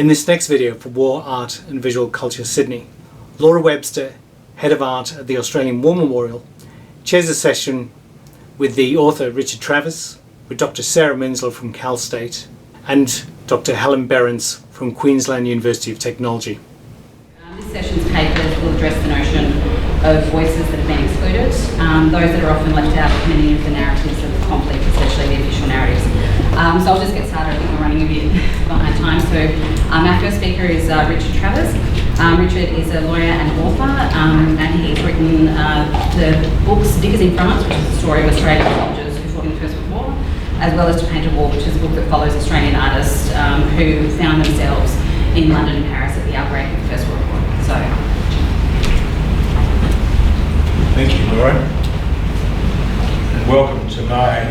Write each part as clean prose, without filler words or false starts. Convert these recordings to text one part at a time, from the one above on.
In this next video for War, Art and Visual Culture Sydney, Laura Webster, Head of Art at the Australian War Memorial, chairs a session with the author Richard Travers, with Dr. Sarah Minslow from Cal State, and Dr. Helen Berents from Queensland University of Technology. This session's papers will address the notion of voices that have been excluded, those that are often left out of many of the narratives of the conflict, especially the official narratives. So I'll just get started. I think we're running a bit behind time. So our first speaker is Richard Travers. Richard is a lawyer and author, and he's written the books Diggers in France, which is the story of Australian soldiers who fought in the First World War, as well as To Paint a War, which is a book that follows Australian artists who found themselves in London and Paris at the outbreak of the First World War. So, thank you, Laura, and welcome to my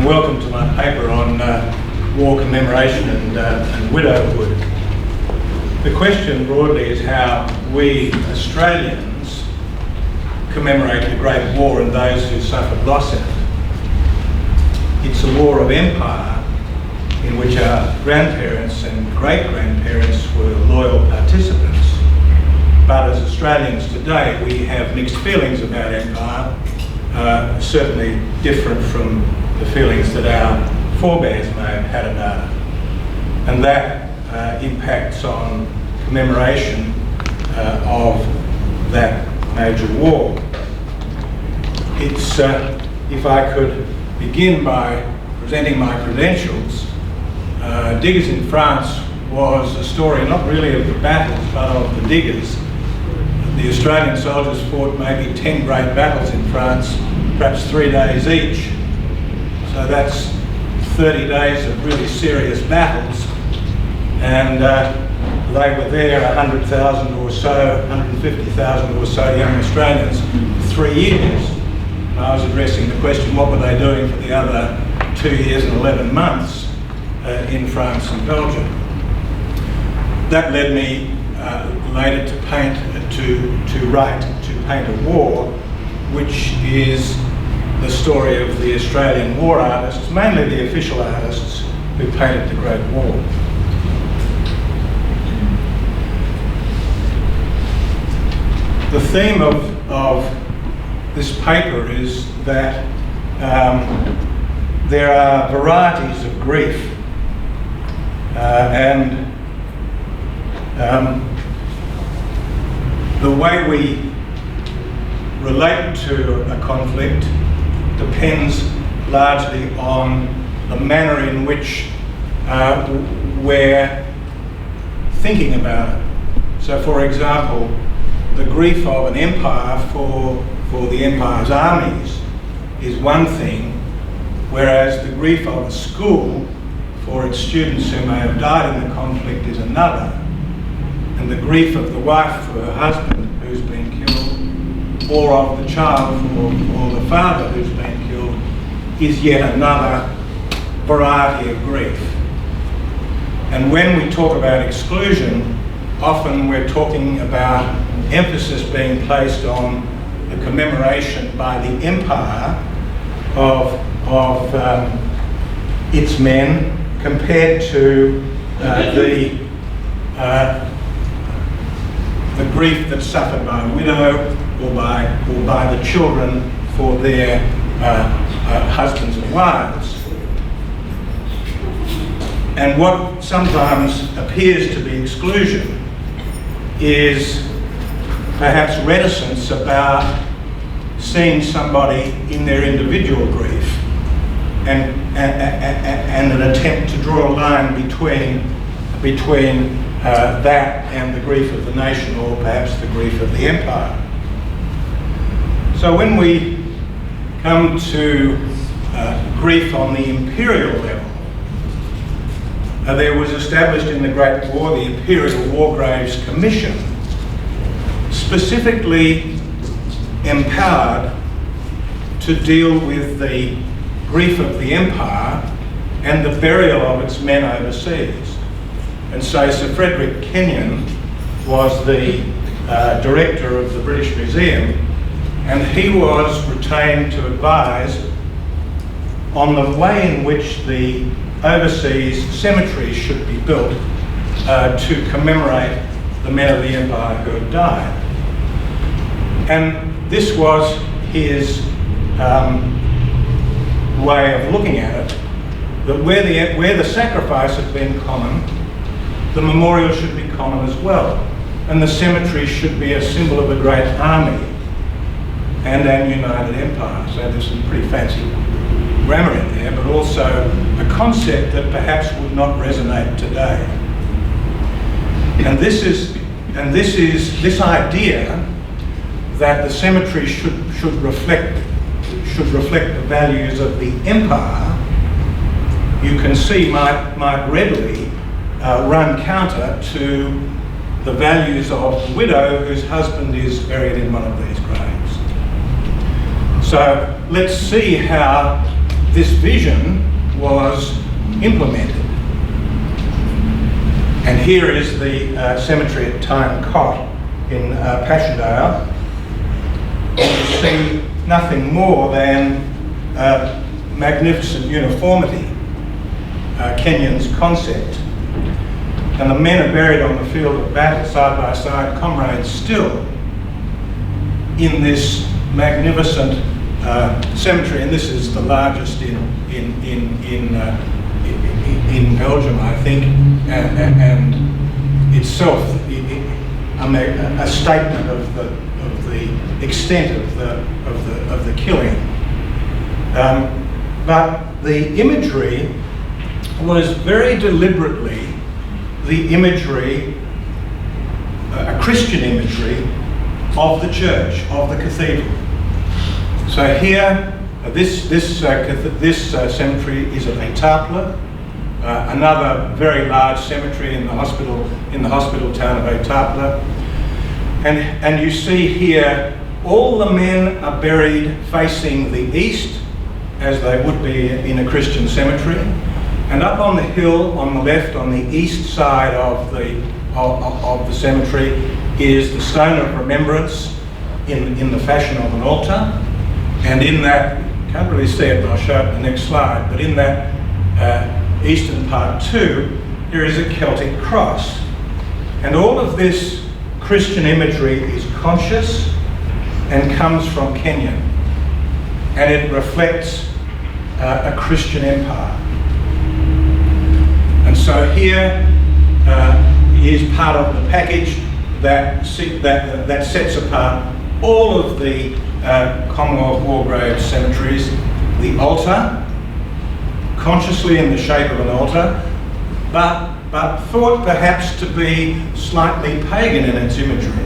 welcome to my paper on war commemoration and widowhood. The question broadly is how we Australians commemorate the Great War and those who suffered loss in it. It's a war of empire in which our grandparents and great-grandparents were loyal participants. But as Australians today, we have mixed feelings about empire, certainly different from the feelings that our forebears may have had about it. And that impacts on commemoration of that major war. It's, if I could begin by presenting my credentials, Diggers in France was a story not really of the battles, but of the diggers. The Australian soldiers fought maybe 10 great battles in France, perhaps 3 days each. So that's 30 days of really serious battles, and they were there 100,000 or so, 150,000 or so young Australians for 3 years. And I was addressing the question, what were they doing for the other 2 years and 11 months in France and Belgium? That led me later to write To Paint a War, which is the story of the Australian war artists, mainly the official artists who painted the Great War. The theme of this paper is that there are varieties of grief, and the way we relate to a conflict depends largely on the manner in which we're thinking about it. So, for example, the grief of an empire for the empire's armies is one thing, whereas the grief of a school for its students who may have died in the conflict is another. And the grief of the wife for her husband who's been killed, or of the child or the father who's been killed, is yet another variety of grief. And when we talk about exclusion, often we're talking about emphasis being placed on the commemoration by the empire of its men compared to the grief that's suffered by a widow or by the children for their husbands and wives. And what sometimes appears to be exclusion is perhaps reticence about seeing somebody in their individual grief and an attempt to draw a line between that and the grief of the nation, or perhaps the grief of the empire. So when we come to grief on the imperial level, there was established in the Great War the Imperial War Graves Commission, specifically empowered to deal with the grief of the empire and the burial of its men overseas. And so Sir Frederick Kenyon was the director of the British Museum, and he was retained to advise on the way in which the overseas cemeteries should be built to commemorate the men of the empire who had died. And this was his way of looking at it, that where the sacrifice had been common, the memorial should be common as well. And the cemetery should be a symbol of a great army and an united empire. So there's some pretty fancy grammar in there, but also a concept that perhaps would not resonate today. And this idea that the cemetery should reflect the values of the empire, you can see might readily run counter to the values of the widow whose husband is buried in one of these graves. So let's see how this vision was implemented. And here is the cemetery at Tyne Cot in Passchendaele. And you see nothing more than magnificent uniformity, Kenyon's concept. And the men are buried on the field of battle side by side, comrades still, in this magnificent cemetery, and this is the largest in Belgium, I think, and itself a statement of the extent of the killing. But the imagery was very deliberately the imagery, a Christian imagery of the church, of the cathedral. So here, this cemetery is at Etaples, another very large cemetery in the hospital town of Etaples. And you see here, all the men are buried facing the east, as they would be in a Christian cemetery. And up on the hill, on the left, on the east side of the cemetery, is the stone of remembrance in the fashion of an altar. And in that, can't really see it, but I'll show it in the next slide, but in that eastern part too, there is a Celtic cross. And all of this Christian imagery is conscious and comes from Kenyon. And it reflects a Christian empire. And so here is part of the package that sets apart all of the Commonwealth War Graves cemeteries. The altar, consciously in the shape of an altar, but thought perhaps to be slightly pagan in its imagery.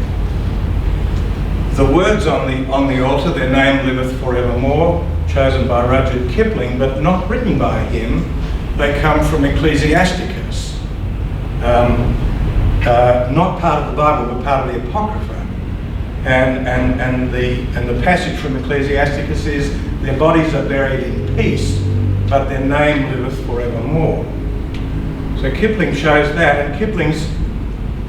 The words on the altar, "Their name liveth forevermore," chosen by Rudyard Kipling, but not written by him. They come from Ecclesiasticus, not part of the Bible, but part of the Apocrypha. And the passage from Ecclesiasticus is, "Their bodies are buried in peace, but their name liveth forevermore." So Kipling shows that, and Kipling's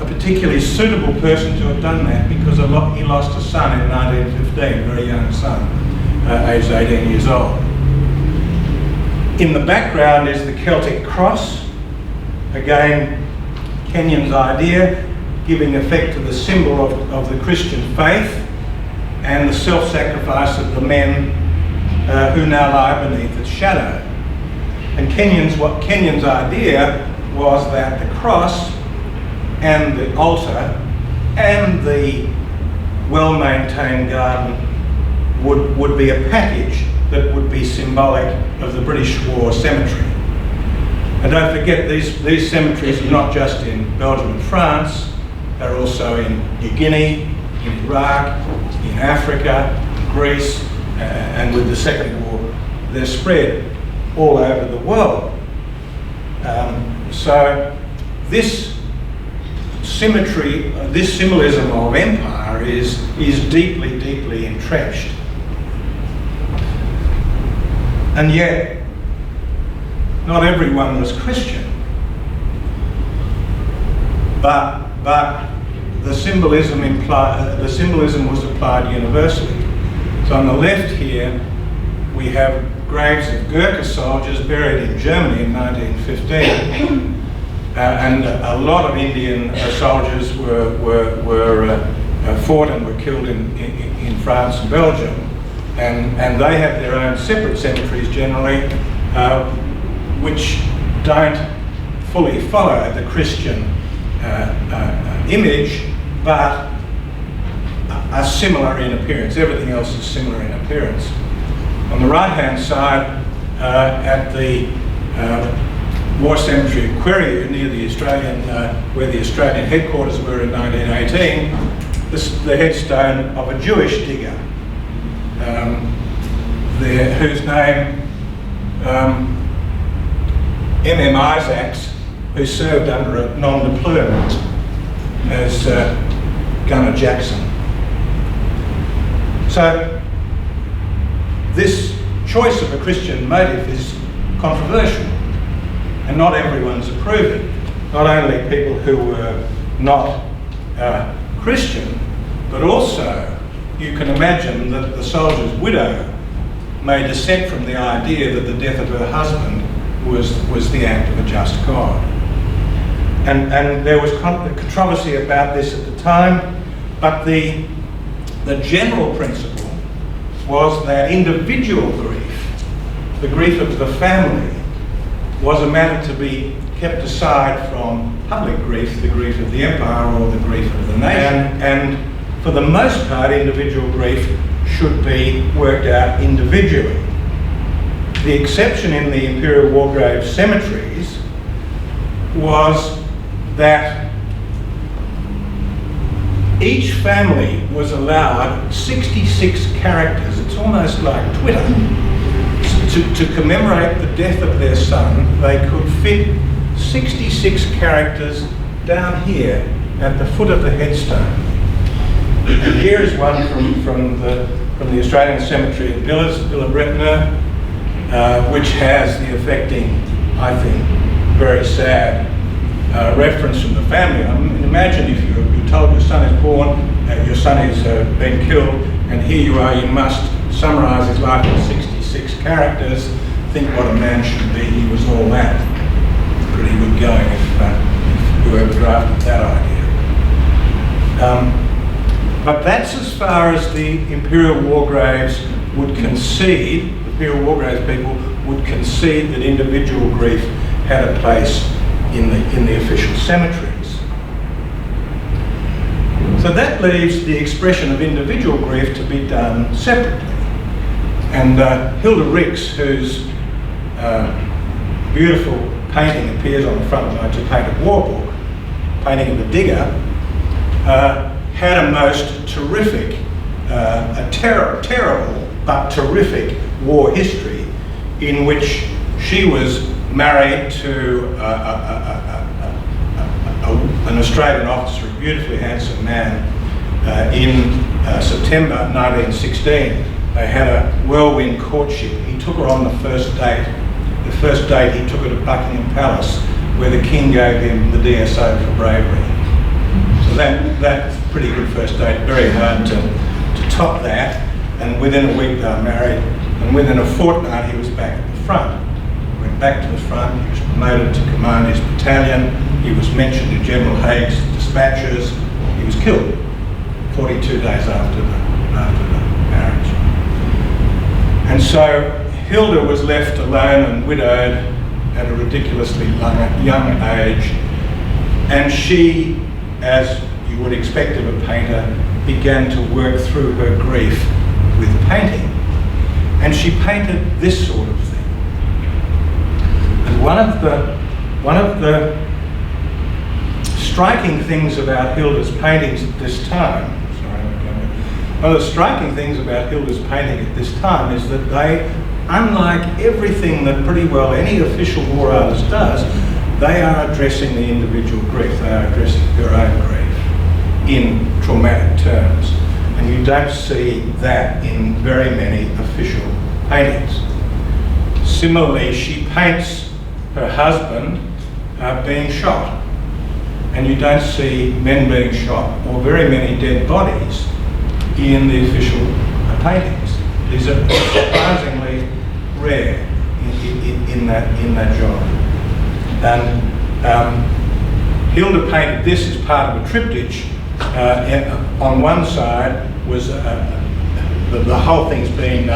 a particularly suitable person to have done that because he lost a son in 1915, a very young son, aged 18 years old. In the background is the Celtic cross, again Kenyon's idea, giving effect to the symbol of the Christian faith and the self-sacrifice of the men who now lie beneath its shadow. And Kenyon's idea was that the cross and the altar and the well-maintained garden would be a package that would be symbolic of the British War cemetery. And don't forget, these cemeteries are not just in Belgium and France, they're also in New Guinea, in Iraq, in Africa, Greece, and with the Second War, they're spread all over the world. So this symmetry, this symbolism of empire is deeply, deeply entrenched. And yet, not everyone was Christian. but the symbolism was applied universally. So on the left here, we have graves of Gurkha soldiers buried in Germany in 1915, and a lot of Indian soldiers were fought and were killed in France and Belgium, and they have their own separate cemeteries generally, which don't fully follow the Christian image, but are similar in appearance. Everything else is similar in appearance. On the right-hand side, at the War Cemetery at Query, near the Australian, where the Australian headquarters were in 1918, the headstone of a Jewish digger, whose name M.M. Isaacs, who served under a nom de plume as Gunner Jackson. So this choice of a Christian motive is controversial, and not everyone's approving. Not only people who were not Christian, but also you can imagine that the soldier's widow may dissent from the idea that the death of her husband was the act of a just God. And there was controversy about this at the time, but the general principle was that individual grief, the grief of the family, was a matter to be kept aside from public grief, the grief of the empire or the grief of the nation. And for the most part, individual grief should be worked out individually. The exception in the Imperial War Grave cemeteries was that each family was allowed 66 characters, it's almost like Twitter, to commemorate the death of their son. They could fit 66 characters down here at the foot of the headstone. And here is one from the Australian Cemetery at Villa-Bretonneux, which has the affecting, I think, very sad reference from the family. I mean, imagine if you're told your son is born, your son has been killed, and here you are, you must summarise his life in 66 characters. Think what a man should be. He was all that. Pretty good going if whoever drafted that idea. But that's as far as the Imperial War Graves would concede, the Imperial War Graves people would concede that individual grief had a place in the official cemeteries. So that leaves the expression of individual grief to be done separately. And Hilda Rix, whose beautiful painting appears on the front of my To Paint a War book, painting of the digger, had a most terrific, terrible but terrific war history in which she was married to an Australian officer, a beautifully handsome man, in September 1916. They had a whirlwind courtship. He took her on the first date. The first date he took her to Buckingham Palace, where the King gave him the DSO for bravery. So that's a pretty good first date, very hard to top that. And within a week they were married, and within a fortnight he was back at the front. Went back to the front, he was promoted to command his battalion, he was mentioned in General Haig's dispatches, he was killed 42 days after the marriage. And so Hilda was left alone and widowed at a ridiculously young age, and she, as you would expect of a painter, began to work through her grief with painting. And she painted this sort of thing. And one of the striking things about Hilda's paintings at this time, one of the striking things about Hilda's painting at this time is that they, unlike everything that pretty well any official war artist does, they are addressing the individual grief, they are addressing her own grief in traumatic terms. And you don't see that in very many official paintings. Similarly, she paints her husband being shot. and you don't see men being shot or very many dead bodies in the official paintings. These are surprisingly rare in that genre. And Hilda painted this as part of a triptych. On one side was the whole thing's been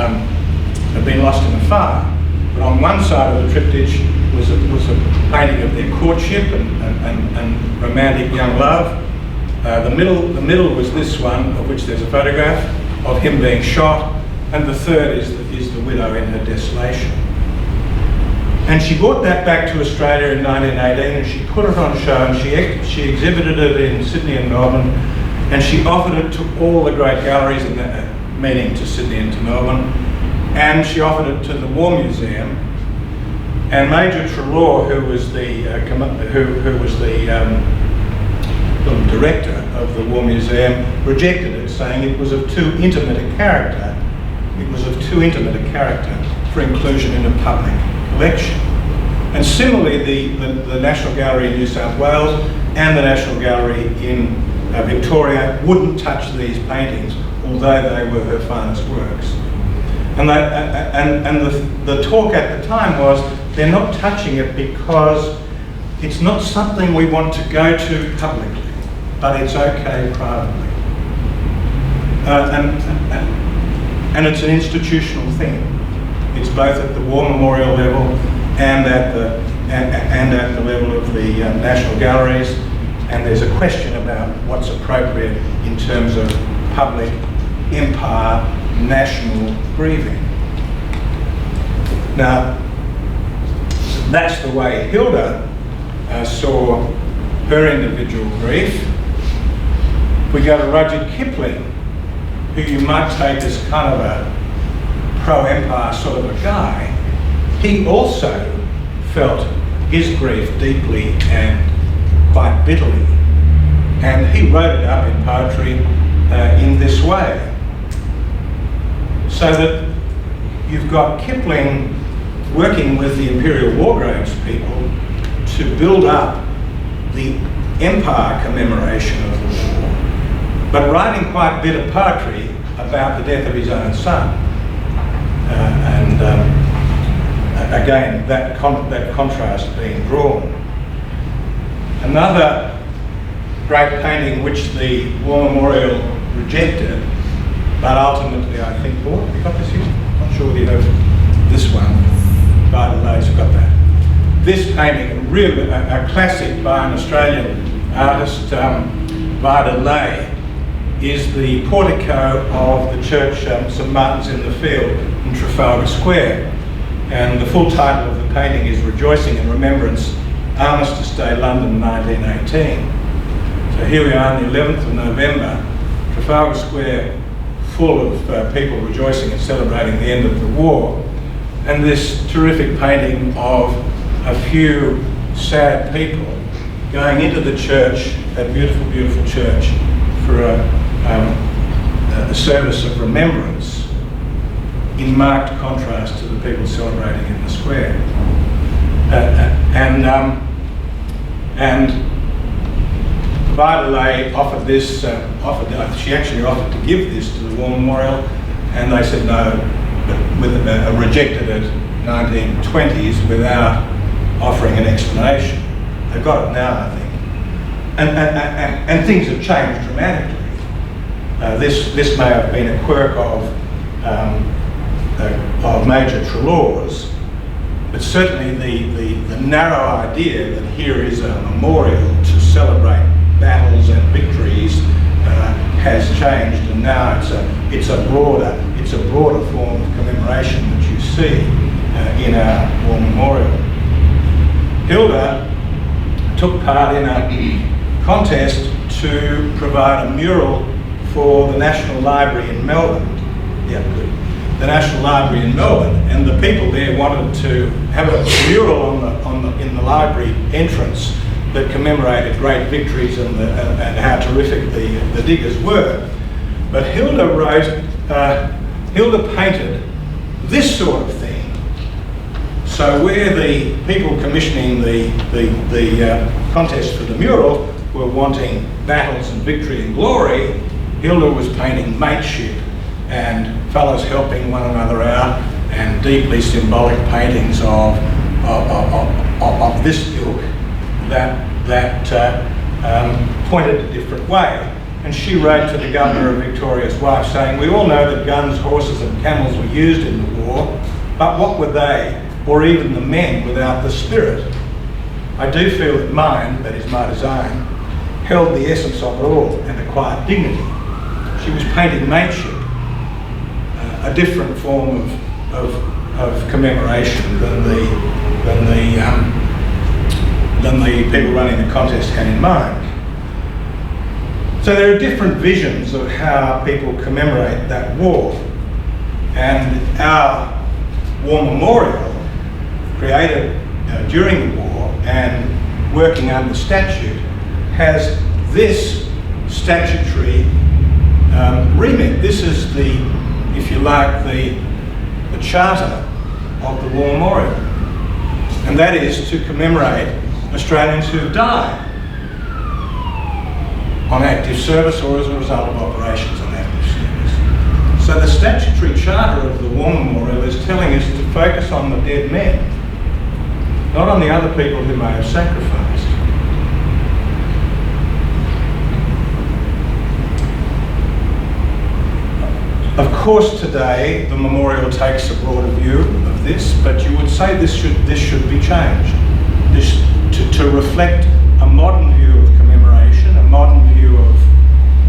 lost in the fire. But on one side of the triptych was a painting of their courtship and romantic young love. The middle was this one, of which there's a photograph of him being shot, and the third is the widow in her desolation. And she brought that back to Australia in 1918, and she put it on show, and she exhibited it in Sydney and Melbourne, and she offered it to all the great galleries, meaning to Sydney and to Melbourne, and she offered it to the War Museum. And Major Trelaw, who was the director of the War Museum, rejected it, saying it was of too intimate a character. It was of too intimate a character for inclusion in a public collection. And similarly, the National Gallery in New South Wales and the National Gallery in Victoria wouldn't touch these paintings, although they were her finest works. And the talk at the time was, they're not touching it because it's not something we want to go to publicly, but it's okay privately. And it's an institutional thing. It's both at the War Memorial level and at the level of the National Galleries, and there's a question about what's appropriate in terms of public, empire, national grieving. Now, that's the way Hilda saw her individual grief. We go to Rudyard Kipling, who you might take as kind of a pro-empire sort of a guy. He also felt his grief deeply and quite bitterly, and he wrote it up in poetry in this way. So that you've got Kipling working with the Imperial War Graves people to build up the empire commemoration of the war, but writing quite bitter poetry about the death of his own son. Again, that contrast being drawn. Another great painting which the War Memorial rejected, but ultimately I think bought. Have you got this here? Not sure whether you have this one. Vidalai's got that. This painting, really a classic by an Australian artist, Vidalai, is the portico of the church St Martin's in the Field in Trafalgar Square. And the full title of the painting is Rejoicing in Remembrance, Armistice Day, London, 1918. So here we are on the 11th of November, Trafalgar Square full of people rejoicing and celebrating the end of the war. And this terrific painting of a few sad people going into the church, that beautiful, beautiful church, for a service of remembrance, in marked contrast to the people celebrating in the square. And Vidalai offered this, she actually offered to give this to the War Memorial, and they said no, but rejected it 1920s without offering an explanation. They've got it now, I think. And things have changed dramatically. This may have been a quirk of Major Trelaw's, but certainly the narrow idea that here is a memorial to celebrate battles and victories has changed, and now it's a broader form of commemoration that you see in our War Memorial. Hilda took part in a contest to provide a mural for the National Library in Melbourne. Yeah, good. The National Library in Melbourne, and the people there wanted to have a mural in the library entrance that commemorated great victories and how terrific the diggers were. But Hilda painted this sort of thing. So where the people commissioning the contest for the mural were wanting battles and victory and glory, Hilda was painting mateship and fellows helping one another out, and deeply symbolic paintings of this ilk that pointed a different way. And she wrote to the Governor of Victoria's wife saying, "We all know that guns, horses and camels were used in the war, but what were they, or even the men, without the spirit? I do feel that mine, that is my design, held the essence of it all and a quiet dignity." She was painting mateship, a different form of commemoration than the people running the contest had in mind. So there are different visions of how people commemorate that war, and our war memorial, created during the war and working under statute, has this statutory remit. This is the, if you like, the charter of the war memorial, and that is to commemorate Australians who have died on active service or as a result of operations on active service. So the statutory charter of the war memorial is telling us to focus on the dead men, not on the other people who may have sacrificed. Of course, today the memorial takes a broader view of this, but you would say this should be changed. To reflect a modern view of commemoration, a modern view of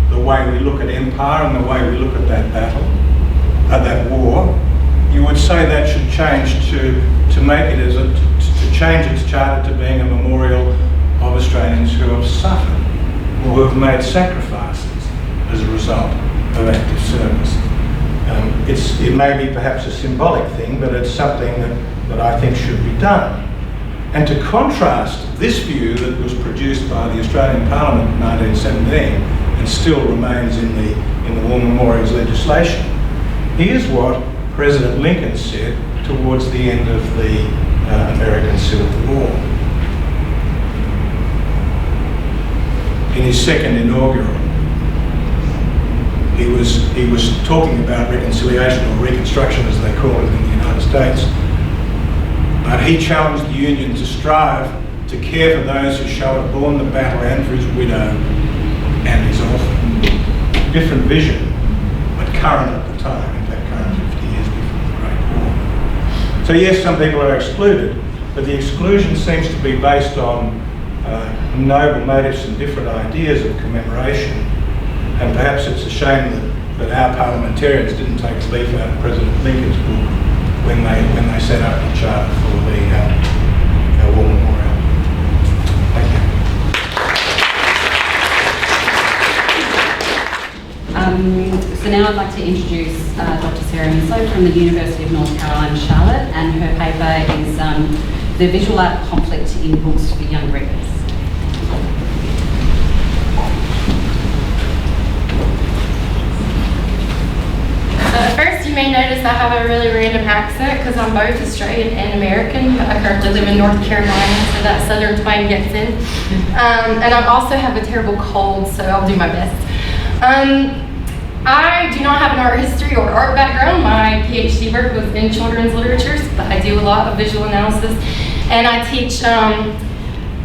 the way we look at empire and the way we look at that battle, that war. You would say that should change to make it to change its charter to being a memorial of Australians who have suffered or who have made sacrifices as a result of active service. It may be perhaps a symbolic thing, but it's something that I think should be done. And to contrast this view that was produced by the Australian Parliament in 1917 and still remains in the War Memorials legislation, here's what President Lincoln said towards the end of the American Civil War. In his second inaugural, he was talking about reconciliation, or reconstruction as they call it in the United States. But he challenged the Union to strive to care for those who shall have borne the battle and for his widow and his orphan. Different vision, but current at the time, in fact current 50 years before the Great War. So yes, some people are excluded, but the exclusion seems to be based on noble motives and different ideas of commemoration. And perhaps it's a shame that our parliamentarians didn't take a leaf out of President Lincoln's book when they set up the charter for the war memorial. Thank you. So now I'd like to introduce Dr. Sarah Minslow from the University of North Carolina, Charlotte, and her paper is The Visual Art Conflict in Books for Young Readers. First, you may notice I have a really random accent because I'm both Australian and American, but I currently live in North Carolina, so that southern twang gets in. And I also have a terrible cold, so I'll do my best. I do not have an art history or art background. My PhD work was in children's literatures, but I do a lot of visual analysis, and I teach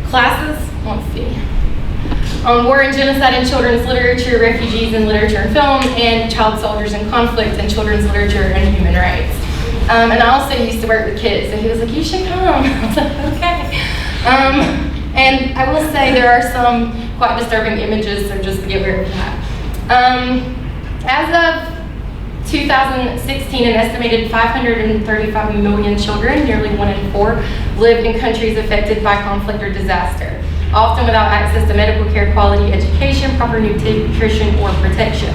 classes, let's see, on war and genocide in children's literature, refugees in literature and film, and child soldiers in conflict in children's literature and human rights. And I also used to work with kids, so he was like, you should come. I was like, okay. And I will say there are some quite disturbing images, so just be aware of that. As of 2016, an estimated 535 million children, nearly 1 in 4, live in countries affected by conflict or disaster, often without access to medical care, quality education, proper nutrition, or protection.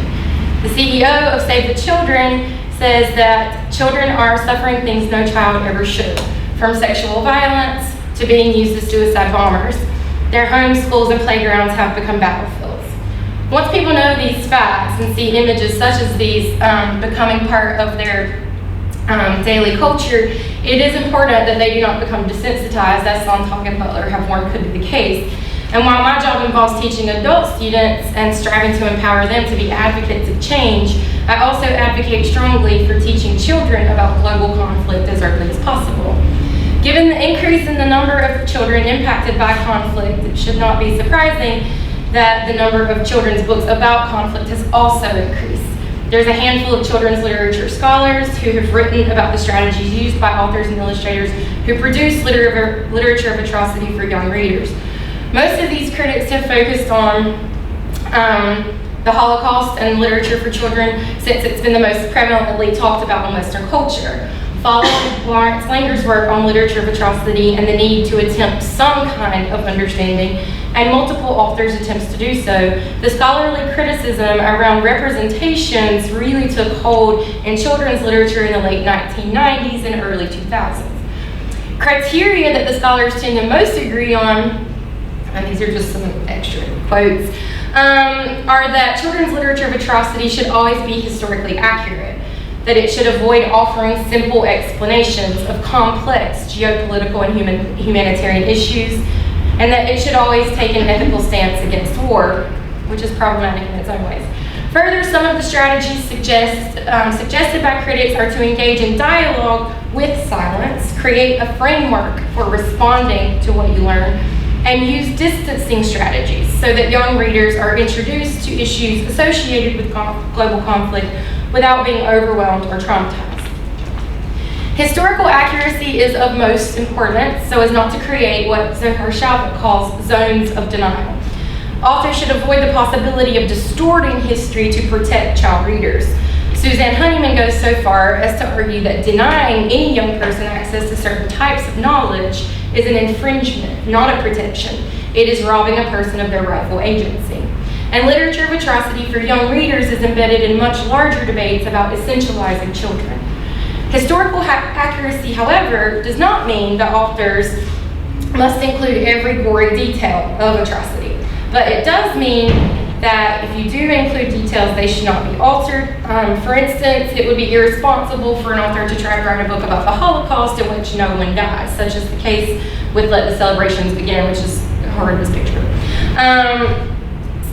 The CEO of Save the Children says that children are suffering things no child ever should, from sexual violence to being used as suicide bombers. Their homes, schools, and playgrounds have become battlefields. Once people know these facts and see images such as these becoming part of their daily culture, it is important that they do not become desensitized, as Sonntag and Butler have warned could be the case, And while my job involves teaching adult students and striving to empower them to be advocates of change, I also advocate strongly for teaching children about global conflict as early as possible. Given the increase in the number of children impacted by conflict, it should not be surprising that the number of children's books about conflict has also increased. There's a handful of children's literature scholars who have written about the strategies used by authors and illustrators who produce literature of atrocity for young readers. Most of these critics have focused on the Holocaust and literature for children since it's been the most prevalently talked about in Western culture. Following Lawrence Langer's work on literature of atrocity and the need to attempt some kind of understanding, and multiple authors' attempts to do so, the scholarly criticism around representations really took hold in children's literature in the late 1990s and early 2000s. Criteria that the scholars tend to most agree on, and these are just some extra quotes, are that children's literature of atrocity should always be historically accurate, that it should avoid offering simple explanations of complex geopolitical and humanitarian issues, and that it should always take an ethical stance against war, which is problematic in its own ways. Further, some of the strategies suggested by critics are to engage in dialogue with silence, create a framework for responding to what you learn, and use distancing strategies so that young readers are introduced to issues associated with global conflict without being overwhelmed or traumatized. Historical accuracy is of most importance so as not to create what Zohar Shalvik calls zones of denial. Authors should avoid the possibility of distorting history to protect child readers. Suzanne Honeyman goes so far as to argue that denying any young person access to certain types of knowledge is an infringement, not a protection. It is robbing a person of their rightful agency. And literature of atrocity for young readers is embedded in much larger debates about essentializing children. Historical accuracy, however, does not mean that authors must include every gory detail of atrocity, but it does mean that if you do include details, they should not be altered. For instance, it would be irresponsible for an author to try to write a book about the Holocaust in which no one dies, such as the case with Let the Celebrations Begin, which is a horrendous picture.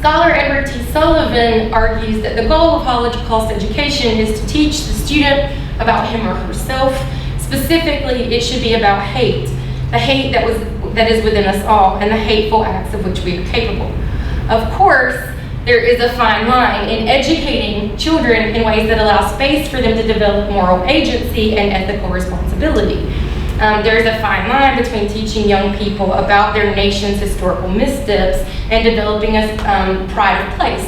Scholar Edward T. Sullivan argues that the goal of Holocaust education is to teach the student about him or herself. Specifically, it should be about hate, the hate that is within us all, and the hateful acts of which we are capable. Of course, there is a fine line in educating children in ways that allow space for them to develop moral agency and ethical responsibility. There's a fine line between teaching young people about their nation's historical missteps and developing a pride of place.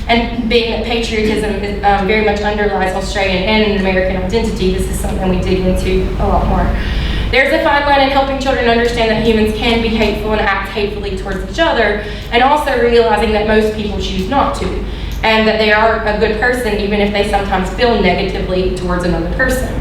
And being that patriotism is, very much underlies Australian and American identity, this is something we dig into a lot more. There's a fine line in helping children understand that humans can be hateful and act hatefully towards each other, and also realizing that most people choose not to, and that they are a good person even if they sometimes feel negatively towards another person.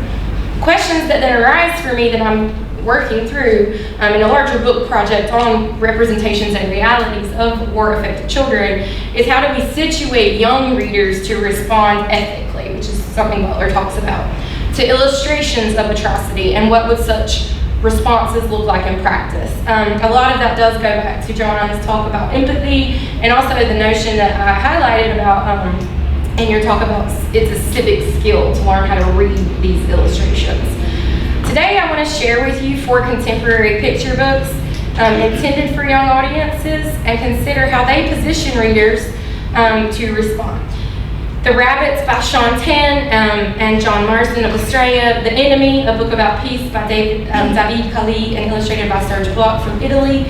Questions that then arise for me that I'm working through in a larger book project on representations and realities of war-affected children is how do we situate young readers to respond ethically, which is something Butler talks about, to illustrations of atrocity, and what would such responses look like in practice. A lot of that does go back to Joanna's talk about empathy, and also the notion that I highlighted about in your talk about it's a civic skill to learn how to read these illustrations. Today I want to share with you 4 contemporary picture books intended for young audiences and consider how they position readers to respond. The Rabbits by Shaun and John Marsden of Australia, The Enemy, a book about peace by David Kali and illustrated by Serge Bloch from Italy,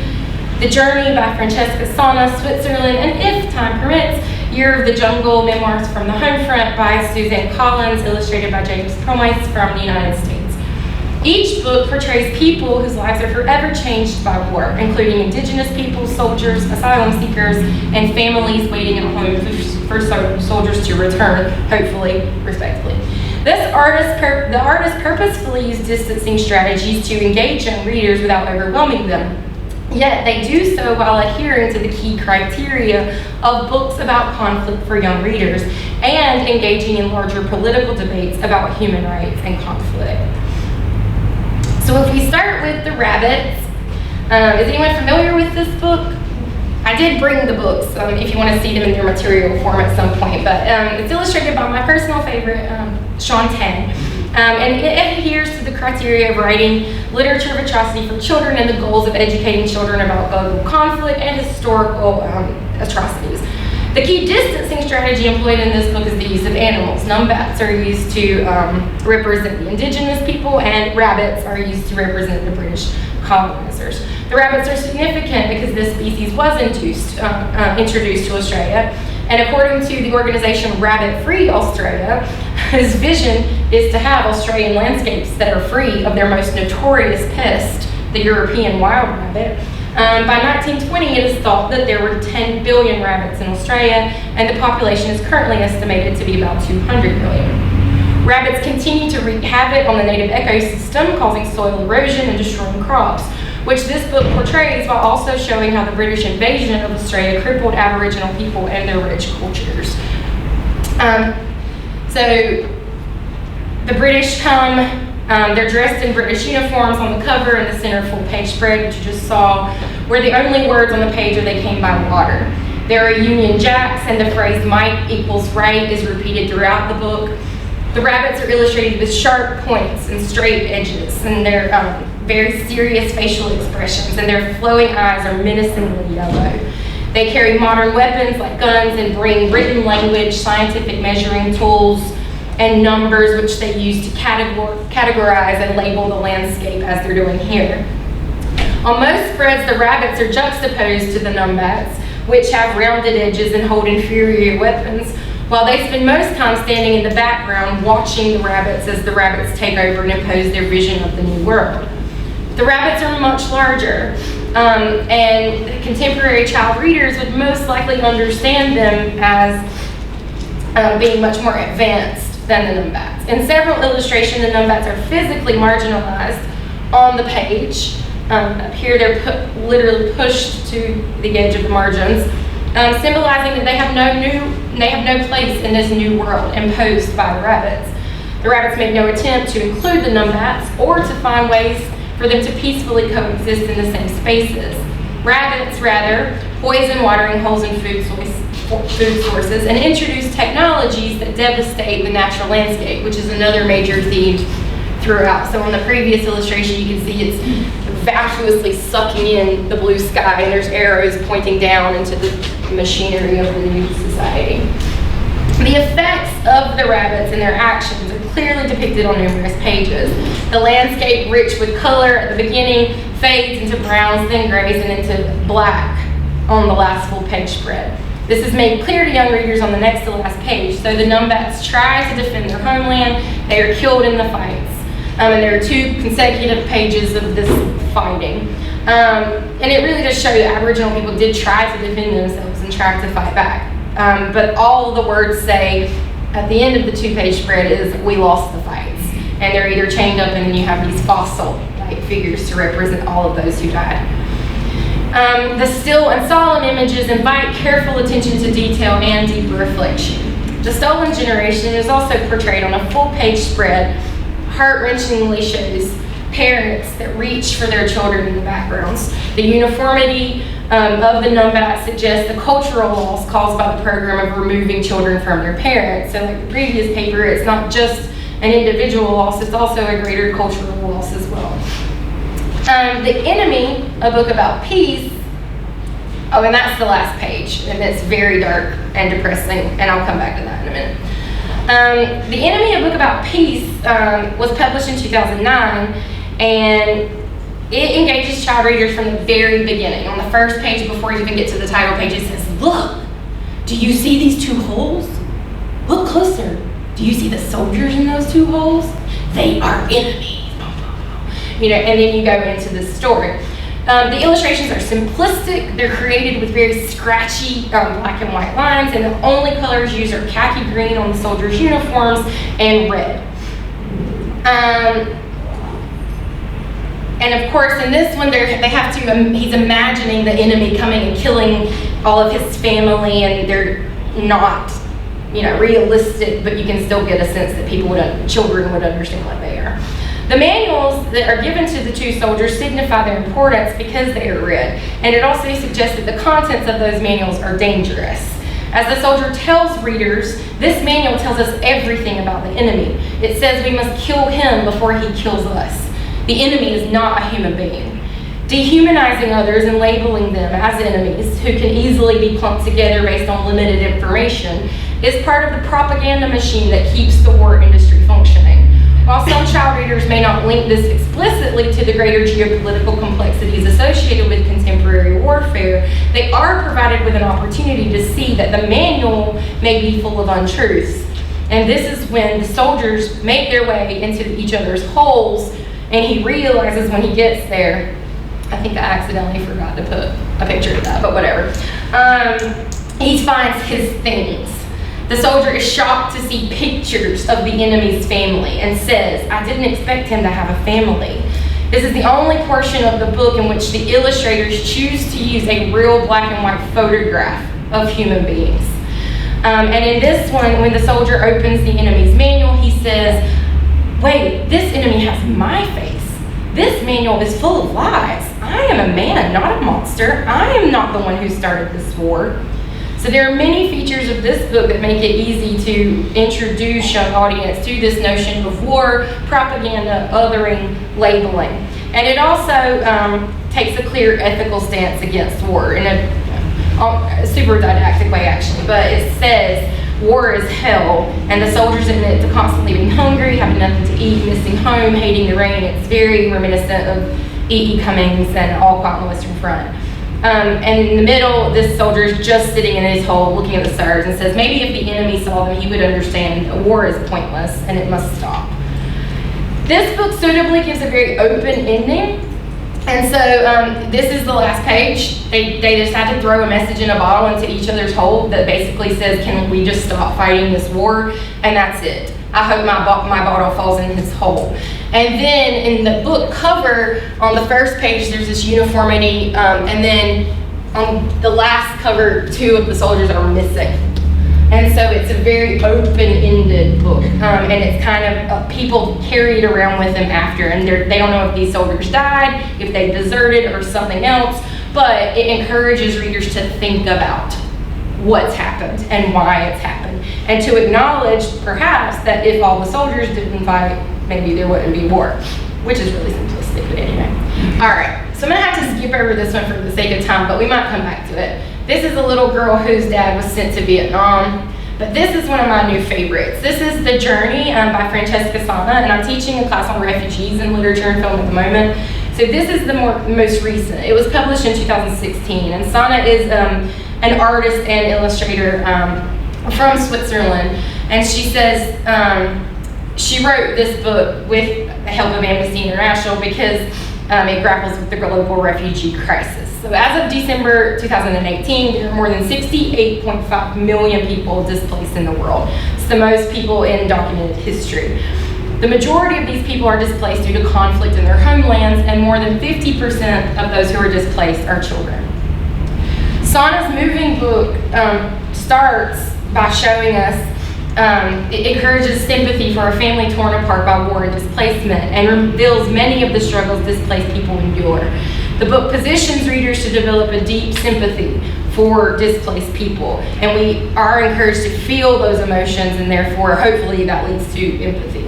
The Journey by Francesca Sana, Switzerland, and if time permits, Year of the Jungle, Memoirs from the Homefront by Suzanne Collins, illustrated by James Promise from the United States. Each book portrays people whose lives are forever changed by war, including Indigenous people, soldiers, asylum seekers, and families waiting at home for soldiers to return, hopefully, respectfully. The artist purposefully used distancing strategies to engage young readers without overwhelming them. Yet they do so while adhering to the key criteria of books about conflict for young readers and engaging in larger political debates about human rights and conflict. So if we start with The Rabbits, is anyone familiar with this book I did bring the books if you want to see them in their material form at some point, but it's illustrated by my personal favorite, Shaun, and it adheres to the criteria of writing literature of atrocity for children and the goals of educating children about global conflict and historical atrocities. The key distancing strategy employed in this book is the use of animals. Numbats are used to represent the indigenous people, and rabbits are used to represent the British colonizers. The rabbits are significant because this species was introduced to Australia, and according to the organization Rabbit Free Australia, his vision is to have Australian landscapes that are free of their most notorious pest, the European wild rabbit. By 1920, it is thought that there were 10 billion rabbits in Australia, and the population is currently estimated to be about 200 million. Rabbits continue to wreak havoc on the native ecosystem, causing soil erosion and destroying crops, which this book portrays while also showing how the British invasion of Australia crippled Aboriginal people and their rich cultures. So the British come. They're dressed in British uniforms. On the cover in the center full page spread, which you just saw, where the only words on the page are "they came by water." There are Union Jacks, and the phrase "might equals right" is repeated throughout the book. The rabbits are illustrated with sharp points and straight edges, and they're very serious facial expressions, and their flowing eyes are menacingly yellow. They carry modern weapons like guns and bring written language, scientific measuring tools, and numbers which they use to categorize and label the landscape as they're doing here. On most spreads, the rabbits are juxtaposed to the numbats, which have rounded edges and hold inferior weapons, while they spend most time standing in the background watching the rabbits as the rabbits take over and impose their vision of the new world. The rabbits are much larger, and contemporary child readers would most likely understand them as being much more advanced than the numbats. In several illustrations, the numbats are physically marginalized on the page. Up here, they're literally pushed to the edge of the margins, symbolizing that they have no place in this new world imposed by the rabbits. The rabbits make no attempt to include the numbats or to find ways for them to peacefully coexist in the same spaces. Rabbits, rather, poison watering holes in food sources and introduce technologies that devastate the natural landscape, which is another major theme throughout. So on the previous illustration, you can see it's vacuously sucking in the blue sky, and there's arrows pointing down into the machinery of the new society. The effects of the rabbits and their actions are clearly depicted on numerous pages. The landscape, rich with color at the beginning, fades into browns, then grays, and into black on the last full page spread. This is made clear to young readers on the next to last page. So the numbats try to defend their homeland. They are killed in the fights. And there are 2 consecutive pages of this fighting. And it really does show that Aboriginal people did try to defend themselves and try to fight back. But all the words say at the end of the 2-page spread is, "we lost the fights." And they're either chained up, and then you have these fossil-like figures to represent all of those who died. The still and solemn images invite careful attention to detail and deeper reflection. The stolen generation is also portrayed on a full-page spread, heart-wrenchingly shows parents that reach for their children in the backgrounds. The uniformity of the numbats suggests the cultural loss caused by the program of removing children from their parents. So like the previous paper, it's not just an individual loss, it's also a greater cultural loss as well. The Enemy, a book about peace, oh, and that's the last page, and it's very dark and depressing, and I'll come back to that in a minute. The Enemy, a book about peace, was published in 2009, and it engages child readers from the very beginning. On the first page, before you even get to the title page, it says, "Look, do you see these 2 holes? Look closer. Do you see the soldiers in those 2 holes? They are enemies." You know, and then you go into the story. The illustrations are simplistic. They're created with very scratchy black and white lines, and the only colors used are khaki green on the soldiers' uniforms and red. And of course, in this one, he's imagining the enemy coming and killing all of his family, and they're not, realistic, but you can still get a sense that children would understand what they are. The manuals that are given to the two soldiers signify their importance because they are read, and it also suggests that the contents of those manuals are dangerous. As the soldier tells readers, this manual tells us everything about the enemy. It says we must kill him before he kills us. The enemy is not a human being. Dehumanizing others and labeling them as enemies who can easily be clumped together based on limited information is part of the propaganda machine that keeps the war industry functioning. While some child readers may not link this explicitly to the greater geopolitical complexities associated with contemporary warfare, they are provided with an opportunity to see that the manual may be full of untruths. And this is when the soldiers make their way into each other's holes, and he realizes when he gets there, I think I accidentally forgot to put a picture of that, but whatever. He finds his things. The soldier is shocked to see pictures of the enemy's family and says, I didn't expect him to have a family. This is the only portion of the book in which the illustrators choose to use a real black and white photograph of human beings. And in this one, when the soldier opens the enemy's manual, he says, wait, this enemy has my face. This manual is full of lies. I am a man, not a monster. I am not the one who started this war. So there are many features of this book that make it easy to introduce young audience to this notion of war, propaganda, othering, labeling. And it also takes a clear ethical stance against war in a super didactic way, actually. But it says war is hell, and the soldiers admit to constantly being hungry, having nothing to eat, missing home, hating the rain. It's very reminiscent of E.E. Cummings and All Quiet on the Western Front. And in the middle, this soldier is just sitting in his hole looking at the stars and says, maybe if the enemy saw them, he would understand a war is pointless and it must stop. This book suitably gives a very open ending. And so this is the last page. They just had to throw a message in a bottle into each other's hole that basically says, can we just stop fighting this war? And that's it. I hope my bottle falls in his hole. And then in the book cover, on the first page, there's this uniformity, and then on the last cover, two of the soldiers are missing. And so it's a very open-ended book, and it's kind of people carry it around with them after, and they don't know if these soldiers died, if they deserted, or something else, but it encourages readers to think about what's happened and why it's happened, and to acknowledge, perhaps, that if all the soldiers didn't fight, maybe there wouldn't be war, which is really simplistic, but anyway. All right, so I'm gonna have to skip over this one for the sake of time, but we might come back to it. This is a little girl whose dad was sent to Vietnam, but this is one of my new favorites. This is The Journey by Francesca, and I'm teaching a class on refugees in literature and film at the moment. So this is the most recent. It was published in 2016, and Sana is an artist and illustrator from Switzerland, and she says she wrote this book with the help of Amnesty International because it grapples with the global refugee crisis. So as of December 2018, there are more than 68.5 million people displaced in the world. It's the most people in documented history. The majority of these people are displaced due to conflict in their homelands, and more than 50% of those who are displaced are children. Sana's moving book starts by showing us, it encourages sympathy for a family torn apart by war and displacement, and reveals many of the struggles displaced people endure. The book positions readers to develop a deep sympathy for displaced people, and we are encouraged to feel those emotions, and therefore, hopefully, that leads to empathy.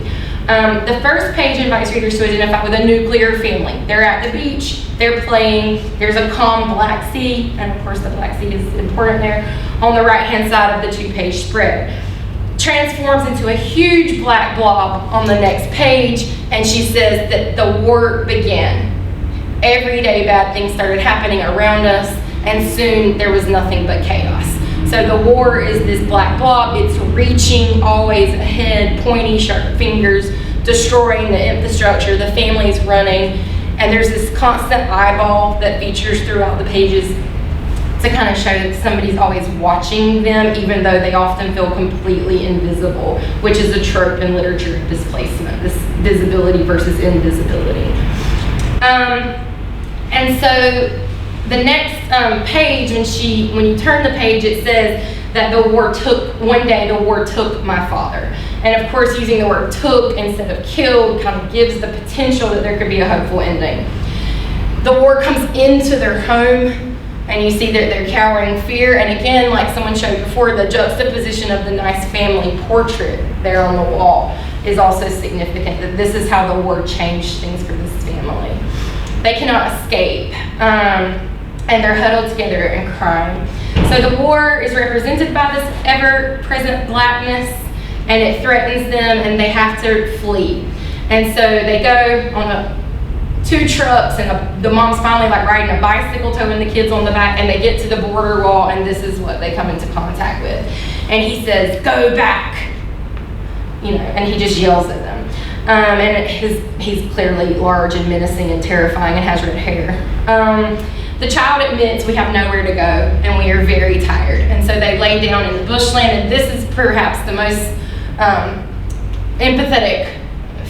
The first page invites readers to identify with a nuclear family. They're at the beach, they're playing, there's a calm Black Sea, and of course the Black Sea is important there, on the right-hand side of the two-page spread. Transforms into a huge black blob on the next page, and she says that the war began. Every day bad things started happening around us, and soon there was nothing but chaos. So the war is this black blob. It's reaching always ahead, pointy, sharp fingers, destroying the infrastructure, the families running, and there's this constant eyeball that features throughout the pages to kind of show that somebody's always watching them, even though they often feel completely invisible, which is a trope in literature of displacement, this visibility versus invisibility. And so the next page, when you turn the page, it says that one day the war took my father. And of course, using the word took instead of killed kind of gives the potential that there could be a hopeful ending. The war comes into their home, and you see that they're cowering in fear. And again, like someone showed before, the juxtaposition of the nice family portrait there on the wall is also significant, that this is how the war changed things for this family. They cannot escape, and they're huddled together and crying. So the war is represented by this ever-present blackness, and it threatens them, and they have to flee. And so they go on two trucks, and the mom's finally like riding a bicycle, towing the kids on the back, and they get to the border wall, and this is what they come into contact with. And he says, "Go back," and he just yells at them. And he's clearly large and menacing and terrifying and has red hair. The child admits, "We have nowhere to go, and we are very tired." And so they lay down in the bushland, and this is perhaps the most empathetic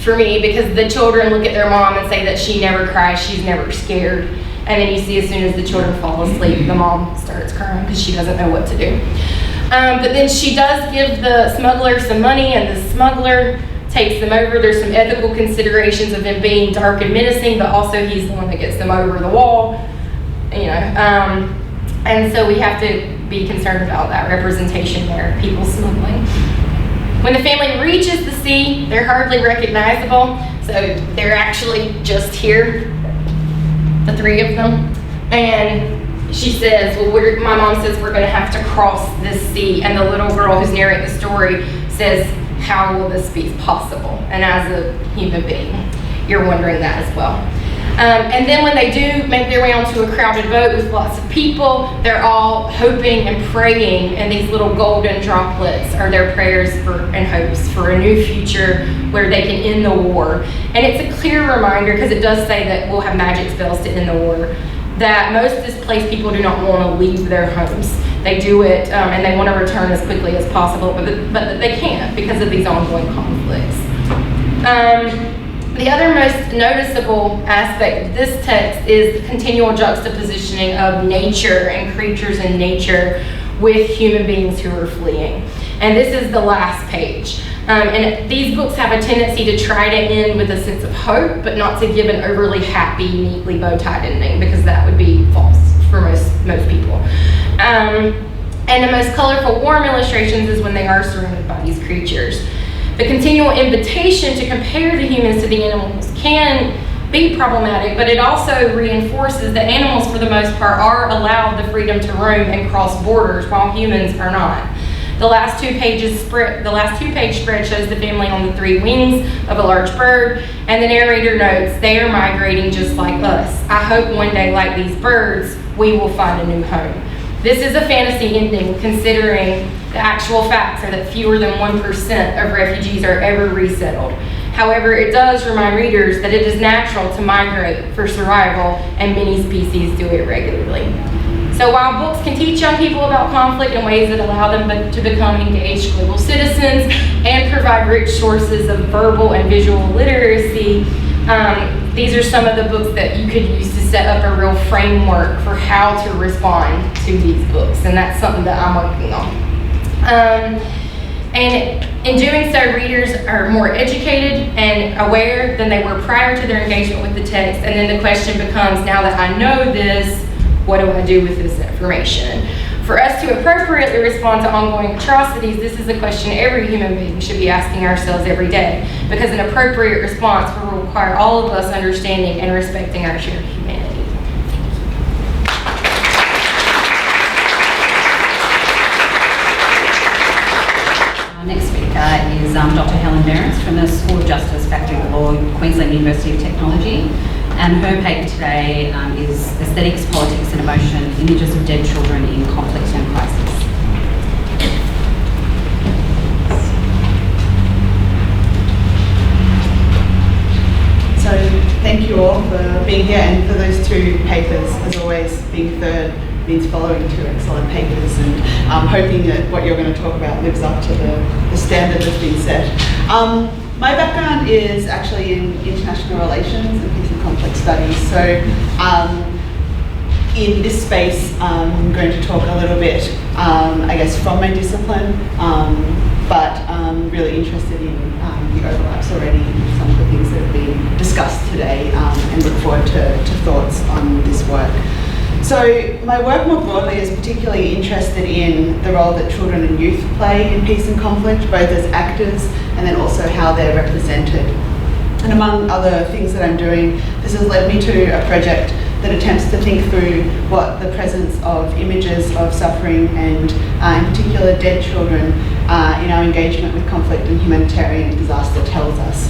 for me, because the children look at their mom and say that she never cries, she's never scared. And then you see as soon as the children fall asleep, the mom starts crying because she doesn't know what to do. But then she does give the smuggler some money, and the smuggler takes them over. There's some ethical considerations of him being dark and menacing, but also he's the one that gets them over the wall. And so we have to be concerned about that representation there, people smuggling. When the family reaches the sea, they're hardly recognizable. So they're actually just here, the three of them. And she says, my mom says, "We're gonna have to cross this sea." And the little girl who's narrating the story says, "How will this be possible?" And as a human being, you're wondering that as well. And then when they do make their way onto a crowded boat with lots of people, they're all hoping and praying, and these little golden droplets are their prayers and hopes for a new future where they can end the war. And it's a clear reminder, because it does say that we'll have magic spells to end the war, that most displaced people do not want to leave their homes. They do it, and they want to return as quickly as possible, but they can't because of these ongoing conflicts. The other most noticeable aspect of this text is the continual juxtapositioning of nature and creatures in nature with human beings who are fleeing. And this is the last page. And these books have a tendency to try to end with a sense of hope, but not to give an overly happy, neatly bow-tied ending, because that would be false for most people. And the most colorful, warm illustrations is when they are surrounded by these creatures. The continual invitation to compare the humans to the animals can be problematic, but it also reinforces that animals, for the most part, are allowed the freedom to roam and cross borders, while humans are not. The last two-page spread shows the family on the three wings of a large bird, and the narrator notes, "They are migrating just like us. I hope one day, like these birds, we will find a new home." This is a fantasy ending, considering the actual facts are that fewer than 1% of refugees are ever resettled. However, it does remind readers that it is natural to migrate for survival, and many species do it regularly. So while books can teach young people about conflict in ways that allow them to become engaged global citizens and provide rich sources of verbal and visual literacy, these are some of the books that you could use to set up a real framework for how to respond to these books, and that's something that I'm working on. And in doing so, readers are more educated and aware than they were prior to their engagement with the text, and then the question becomes, now that I know this, what do I do with this information? For us to appropriately respond to ongoing atrocities, this is a question every human being should be asking ourselves every day, because an appropriate response will require all of us understanding and respecting our shared humanity. Our next speaker is Dr. Helen Berents from the School of Justice, Faculty of Law, Queensland University of Technology. And her paper today is Aesthetics, Politics and Emotion, Images of Dead Children in Conflict and Crisis. So thank you all for being here, and for those two papers. As always, being third means following two excellent papers, and I'm hoping that what you're going to talk about lives up to the standard that's been set. My background is actually in international relations and peace and conflict studies. So in this space, I'm going to talk a little bit, I guess, from my discipline, but really interested in the overlaps already in some of the things that have been discussed today, and look forward to thoughts on this work. So my work more broadly is particularly interested in the role that children and youth play in peace and conflict, both as actors and then also how they're represented. And among other things that I'm doing, this has led me to a project that attempts to think through what the presence of images of suffering and in particular dead children in our engagement with conflict and humanitarian disaster tells us.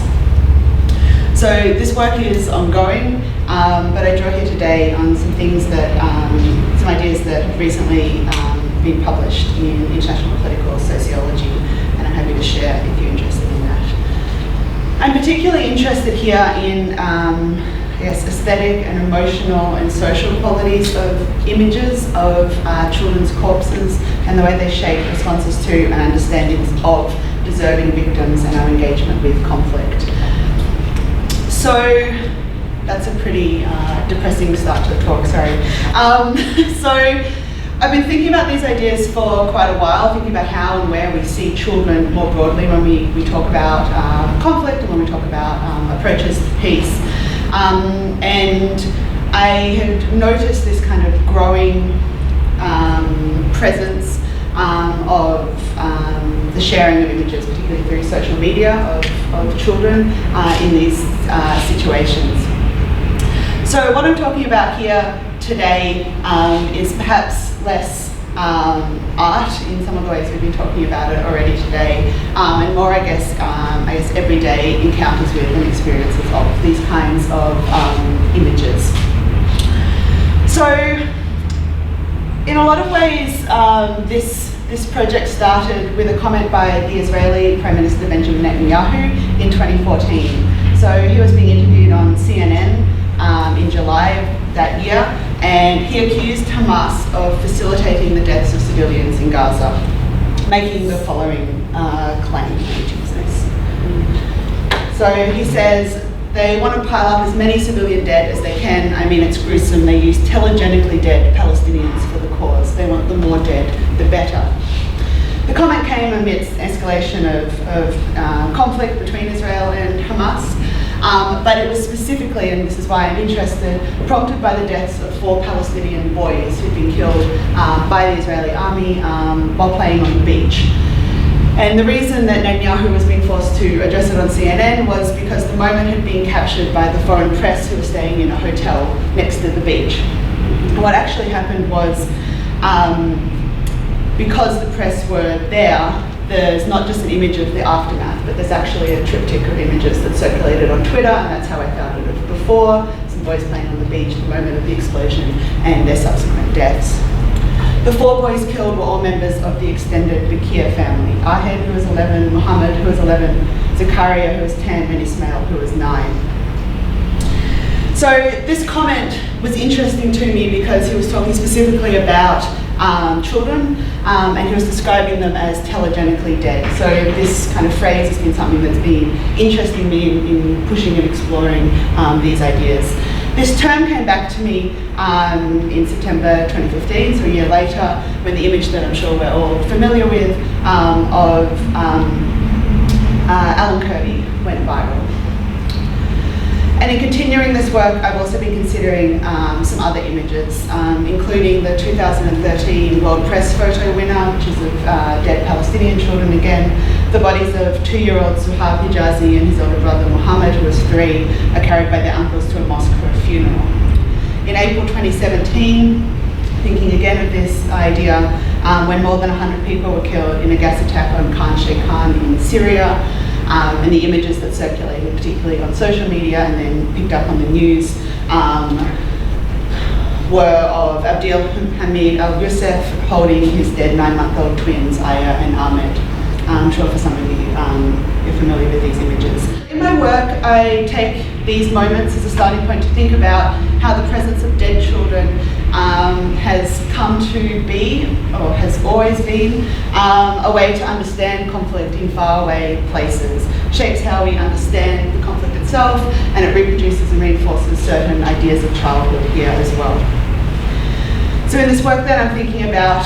So this work is ongoing, but I draw here today on some things that, some ideas that have recently been published in international political sociology, and I'm happy to share if you're interested in that. I'm particularly interested here in aesthetic and emotional and social qualities of images of children's corpses and the way they shape responses to and understandings of deserving victims and our engagement with conflict. So that's a pretty depressing start to the talk, sorry. So I've been thinking about these ideas for quite a while, thinking about how and where we see children more broadly when we talk about conflict and when we talk about approaches to peace. And I had noticed this kind of growing presence of the sharing of images, particularly through social media, of children in these situations. So what I'm talking about here today is perhaps less art in some of the ways we've been talking about it already today, and more, I guess, everyday encounters with and experiences of these kinds of images. So, in a lot of ways, this project started with a comment by the Israeli Prime Minister Benjamin Netanyahu in 2014. So he was being interviewed on CNN in July of that year, and he accused Hamas of facilitating the deaths of civilians in Gaza, making the following claim. So he says, they want to pile up as many civilian dead as they can. I mean, it's gruesome. They use telegenically dead Palestinians for the cause. They want the more dead, the better. The comment came amidst escalation of conflict between Israel and Hamas, but it was specifically, and this is why I'm interested, prompted by the deaths of 4 Palestinian boys who'd been killed by the Israeli army while playing on the beach. And the reason that Netanyahu was being forced to address it on CNN was because the moment had been captured by the foreign press who were staying in a hotel next to the beach. And what actually happened was, because the press were there, there's not just an image of the aftermath, but there's actually a triptych of images that circulated on Twitter, and that's how I found it before. Some boys playing on the beach at the moment of the explosion and their subsequent deaths. The 4 boys killed were all members of the extended Bakir family. Ahed, who was 11, Muhammad, who was 11, Zakaria, who was 10, and Ismail, who was 9. So this comment was interesting to me because he was talking specifically about children, and he was describing them as telegenically dead. So this kind of phrase has been something that's been interesting me in pushing and exploring these ideas. This term came back to me in September 2015, so a year later, when the image that I'm sure we're all familiar with of Alan Kirby went viral. And in continuing this work, I've also been considering some other images, including the 2013 World Press photo winner, which is of dead Palestinian children again. The bodies of 2-year-old Suhab Hijazi and his older brother Muhammad, who was 3, are carried by their uncles to a mosque for a funeral. In April 2017, thinking again of this idea, when more than 100 people were killed in a gas attack on Khan Sheikhan in Syria, and the images that circulated, particularly on social media and then picked up on the news, were of Abdel Hamid Al-Youssef holding his dead 9-month-old twins, Aya and Ahmed. I'm sure for some of you, you're familiar with these images. In my work, I take these moments as a starting point to think about how the presence of dead children has come to be, or has always been, a way to understand conflict in faraway places. Shapes how we understand the conflict itself, and it reproduces and reinforces certain ideas of childhood here as well. So in this work then, I'm thinking about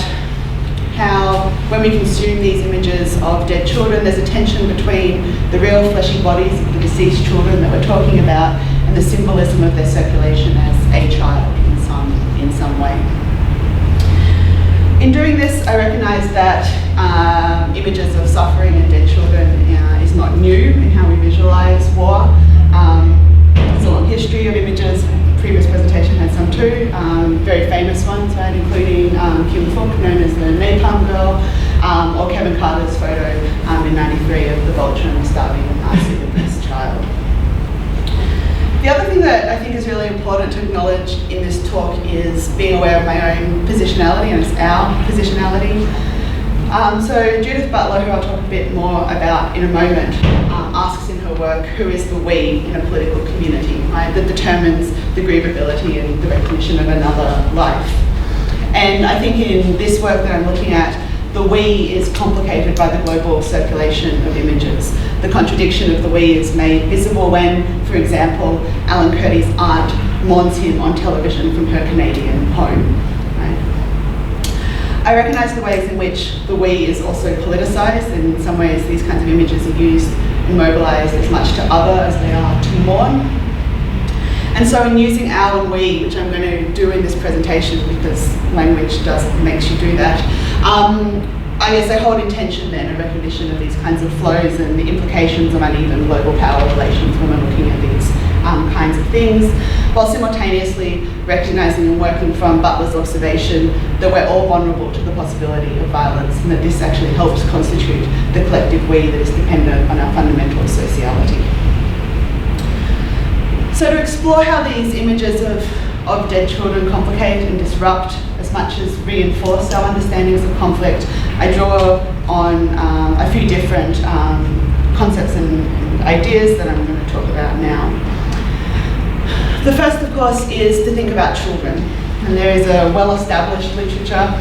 how when we consume these images of dead children, there's a tension between the real fleshy bodies of the deceased children that we're talking about and the symbolism of their circulation as a child in some way. In doing this, I recognise that images of suffering and dead children is not new in how we visualise war. There's a long history of images. Previous presentation had some too, very famous ones, right, including Kim Fook, known as the Napalm Girl, or Kevin Carter's photo in '93 of the Voltron starving Sudanese child. The other thing that I think is really important to acknowledge in this talk is being aware of my own positionality, and it's our positionality. So Judith Butler, who I'll talk a bit more about in a moment, asks in her work, who is the we in a political community, right, that determines the grievability and the recognition of another life. And I think in this work that I'm looking at, the we is complicated by the global circulation of images. The contradiction of the we is made visible when, for example, Alan Kurdi's aunt mourns him on television from her Canadian home. I recognise the ways in which the we is also politicised, and in some ways these kinds of images are used and mobilised as much to other as they are to mourn. And so in using our and we, which I'm going to do in this presentation because language makes you do that, I guess I hold in tension then a recognition of these kinds of flows and the implications of uneven global power relations when we're looking at these kinds of things, while simultaneously recognising and working from Butler's observation that we're all vulnerable to the possibility of violence, and that this actually helps constitute the collective we that is dependent on our fundamental sociality. So to explore how these images of dead children complicate and disrupt as much as reinforce our understandings of conflict, I draw on a few different concepts and ideas that I'm going to talk about now. The first, of course, is to think about children. And there is a well-established literature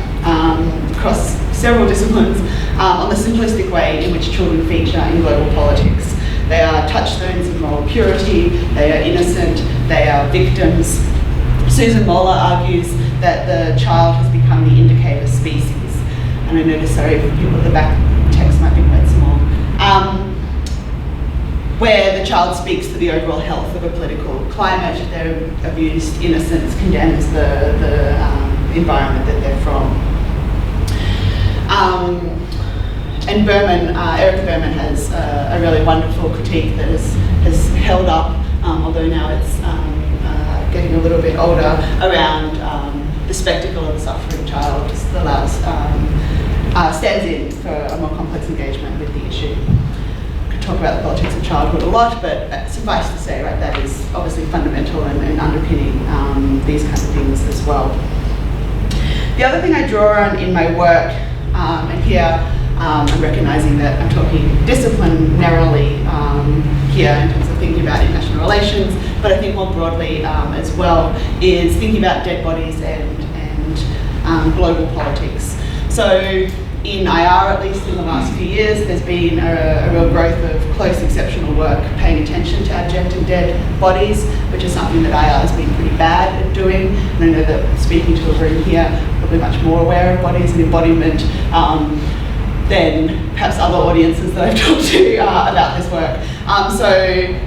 across several disciplines on the simplistic way in which children feature in global politics. They are touchstones of moral purity, they are innocent, they are victims. Susan Moeller argues that the child has become the indicator species. And I notice, sorry, people at the back, text might be quite small. Where the child speaks to the overall health of a political climate, their abused innocence condemns the environment that they're from. And Erica Berman has a really wonderful critique that has held up, although now it's getting a little bit older, around the spectacle of a suffering child stands in for a more complex engagement with the issue. Talk about the politics of childhood a lot, but suffice to say, right, that is obviously fundamental and underpinning these kinds of things as well. The other thing I draw on in my work, and here I'm recognising that I'm talking disciplinarily here in terms of thinking about international relations, but I think more broadly as well, is thinking about dead bodies and global politics. So in IR, at least in the last few years, there's been a real growth of close, exceptional work paying attention to abject and dead bodies, which is something that IR has been pretty bad at doing. And I know that speaking to a room here, probably much more aware of bodies and embodiment than perhaps other audiences that I've talked to about this work. So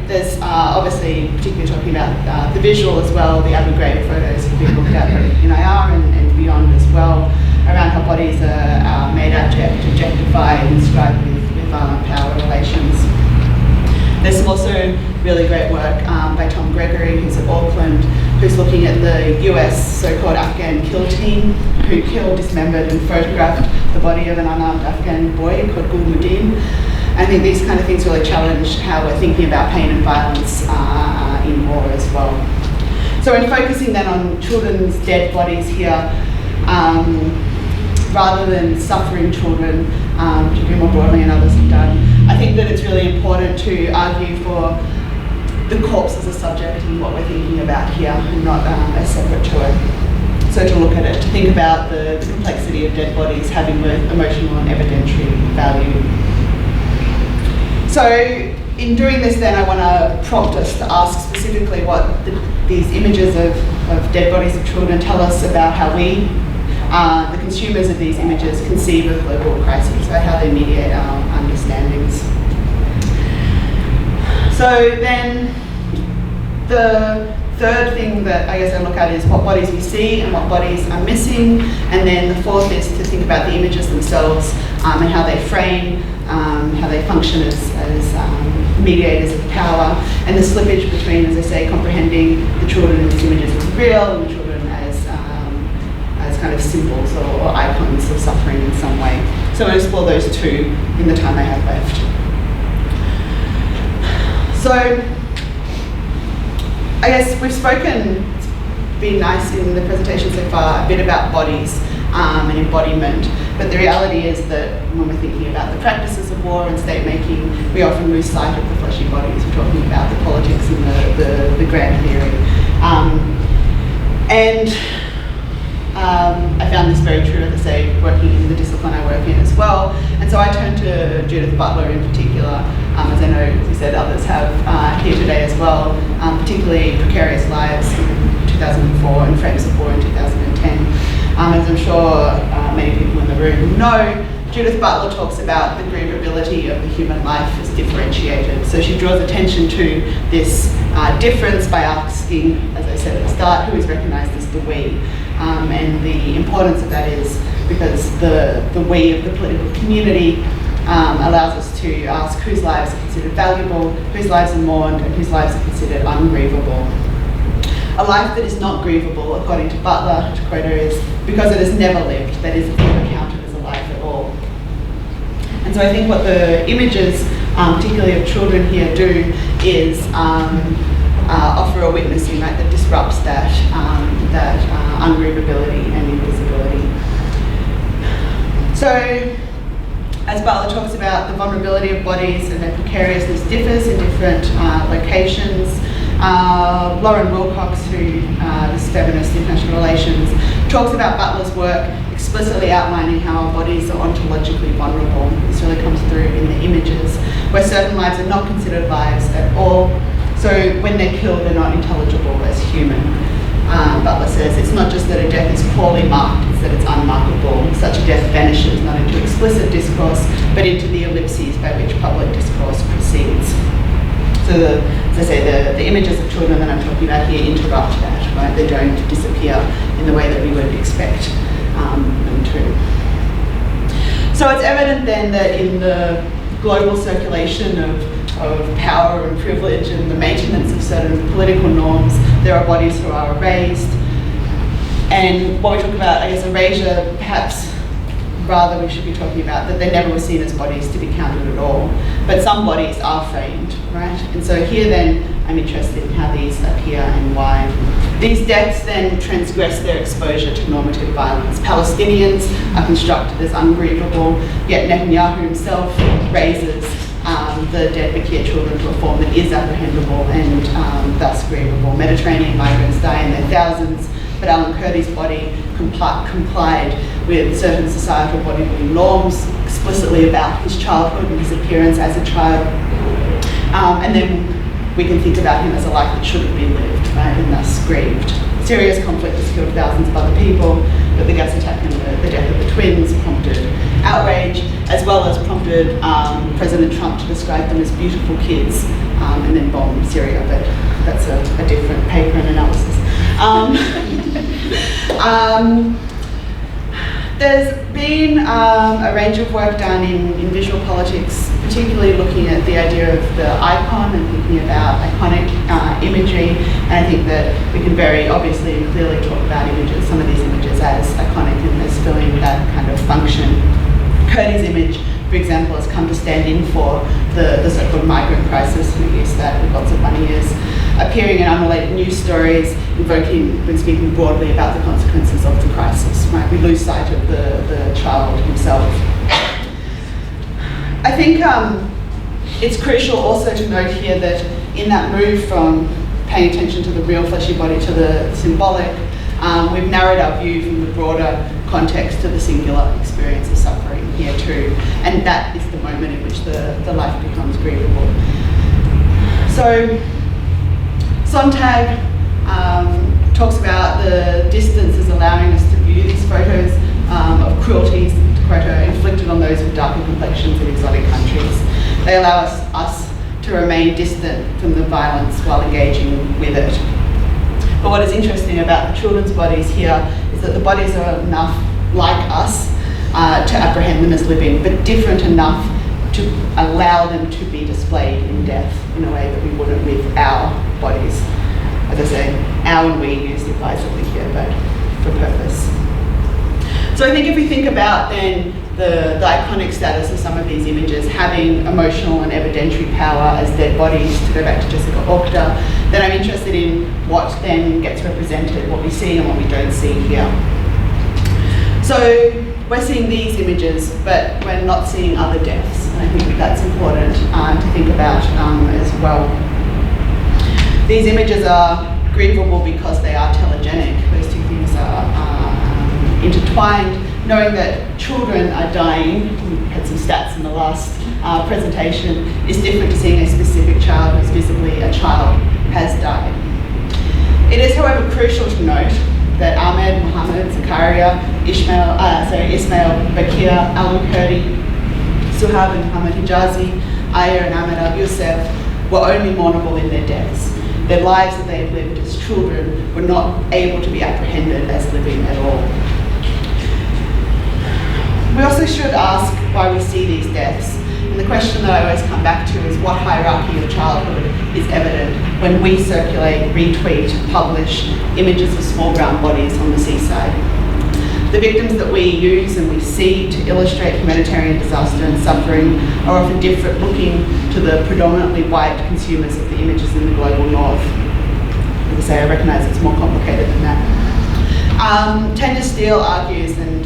there's obviously, particularly talking about the visual as well, the Abu Ghraib photos have been looked at in IR and beyond as well, around how bodies are made abject, objectified, and inscribed with power relations. There's some also really great work by Tom Gregory, who's at Auckland, who's looking at the US so-called Afghan kill team, who killed, dismembered, and photographed the body of an unarmed Afghan boy called Gulmuddin. I think these kind of things really challenge how we're thinking about pain and violence in war as well. So in focusing then on children's dead bodies here, rather than suffering children, particularly more broadly and others have done, I think that it's really important to argue for the corpse as a subject in what we're thinking about here, and not as separate to it. So to look at it, to think about the complexity of dead bodies having both emotional and evidentiary value. So in doing this then, I want to prompt us to ask specifically what these images of dead bodies of children tell us about how we the consumers of these images conceive of global crises, right? How they mediate our understandings. So then the third thing that I guess I look at is what bodies we see and what bodies are missing, and then the fourth is to think about the images themselves and how they frame, how they function as mediators of power, and the slippage between, as I say, comprehending the children in these images as real and the children as kind of symbols or icons of suffering in some way. So I'll explore those two in the time I have left. So I guess we've spoken, it's been nice in the presentation so far, a bit about bodies and embodiment, but the reality is that when we're thinking about the practices of war and state making, we often lose sight of the fleshy bodies. We're talking about the politics and the grand theory. I found this very true, as I say, working in the discipline I work in as well. And so I turned to Judith Butler in particular, as I know, as you said, others have here today as well, particularly Precarious Lives in 2004 and Frames of War in 2010. As I'm sure many people in the room know, Judith Butler talks about the grievability of the human life as differentiated. So she draws attention to this difference by asking, as I said at the start, who is recognised as the we. And the importance of that is because the we of the political community allows us to ask whose lives are considered valuable, whose lives are mourned, and whose lives are considered ungrievable. A life that is not grievable, according to Butler, to quote her, is because it has never lived, that is, it's never counted as a life at all. And so I think what the images, particularly of children here, do is offer a witnessing, right, that disrupts that ungrievability and invisibility. So, as Butler talks about, the vulnerability of bodies and their precariousness differs in different locations. Lauren Wilcox, who is feminist international relations, talks about Butler's work explicitly outlining how our bodies are ontologically vulnerable. This really comes through in the images, where certain lives are not considered lives at all. So when they're killed, they're not intelligible as human. Butler says it's not just that a death is poorly marked, it's that it's unmarkable. Such a death vanishes not into explicit discourse, but into the ellipses by which public discourse proceeds. So as I say, the images of children that I'm talking about here interrupt that, right? They don't disappear in the way that we would expect them to. So it's evident then that in the global circulation of power and privilege and the maintenance of certain political norms, there are bodies who are erased. And what we talk about, I guess, erasure, perhaps rather we should be talking about that they never were seen as bodies to be counted at all. But some bodies are framed, right? And so here then, I'm interested in how these appear and why. These deaths then transgress their exposure to normative violence. Palestinians are constructed as ungrievable, yet Netanyahu himself raises the dead Bakir children to a form that is apprehendable and thus grievable. Mediterranean migrants die in their thousands, but Alan Kurdi's body complied with certain societal body norms explicitly about his childhood and his appearance as a child. And then we can think about him as a life that should have been lived, right, and thus grieved. Serious conflict has killed thousands of other people, but the gas attack and the death of the twins prompted outrage, as well as prompted President Trump to describe them as beautiful kids and then bomb Syria, but that's a different paper and analysis. There's been a range of work done in visual politics, particularly looking at the idea of the icon and thinking about iconic imagery. And I think that we can very obviously and clearly talk about images, some of these images as iconic and as filling that kind of function. Kurdi's image, for example, has come to stand in for the so-called migrant crisis, we use that with lots of money years, appearing in unrelated news stories, invoking, when speaking broadly about the consequences of the crisis, right? We lose sight of the child himself. I think it's crucial also to note here that in that move from paying attention to the real fleshy body to the symbolic, we've narrowed our view from the broader context to the singular experience of suffering here too. And that is the moment in which the life becomes grievable. So Sontag talks about the distance is allowing us to view these photos of cruelties, to quote her, inflicted on those with darker complexions in exotic countries. They allow us to remain distant from the violence while engaging with it. But what is interesting about the children's bodies here is that the bodies are enough like us to apprehend them as living, but different enough to allow them to be displayed in death in a way that we wouldn't with our bodies. As I say, our and we used advisedly here, but for purpose. So I think if we think about then the iconic status of some of these images having emotional and evidentiary power as dead bodies, to go back to Jessica Okta, then I'm interested in what then gets represented, what we see and what we don't see here. So we're seeing these images, but we're not seeing other deaths, and I think that's important to think about as well. These images are grievable because they are telegenic. Those two things are intertwined. Knowing that children are dying, we had some stats in the last presentation, is different to seeing a specific child who's visibly a child has died. It is, however, crucial to note that Ahmed, Mohammed, Zakaria, Ismail, Bakir, Al-Kurdi, Suhab and Muhammad Hijazi, Aya and Ahmed Al-Yusuf were only mournable in their deaths. Their lives that they had lived as children were not able to be apprehended as living at all. We also should ask why we see these deaths. And the question that I always come back to is what hierarchy of childhood is evident when we circulate, retweet, publish images of small brown bodies on the seaside. The victims that we use and we see to illustrate humanitarian disaster and suffering are often different looking to the predominantly white consumers of the images in the global north. As I say, I recognise it's more complicated than that. Tender Steele argues, and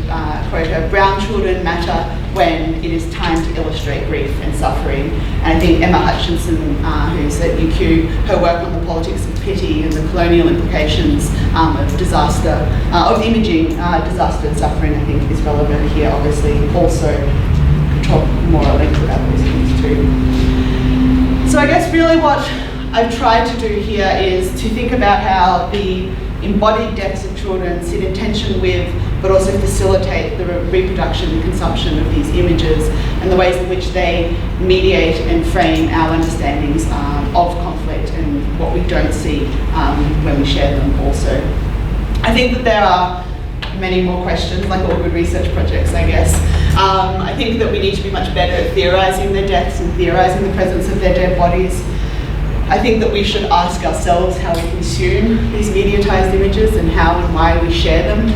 quote her, brown children matter when it is time to illustrate grief and suffering. And I think Emma Hutchinson, who's at UQ, her work on the politics of pity and the colonial implications of disaster, of imaging disaster and suffering, I think is relevant here, obviously. Also could talk more at length about those things too. So I guess really what I've tried to do here is to think about how the embodied deaths of children sit in tension with, but also facilitate the reproduction and consumption of these images and the ways in which they mediate and frame our understandings of conflict and what we don't see when we share them also. I think that there are many more questions, like all good research projects, I guess. I think that we need to be much better at theorising their deaths and theorising the presence of their dead bodies. I think that we should ask ourselves how we consume these mediatised images and how and why we share them.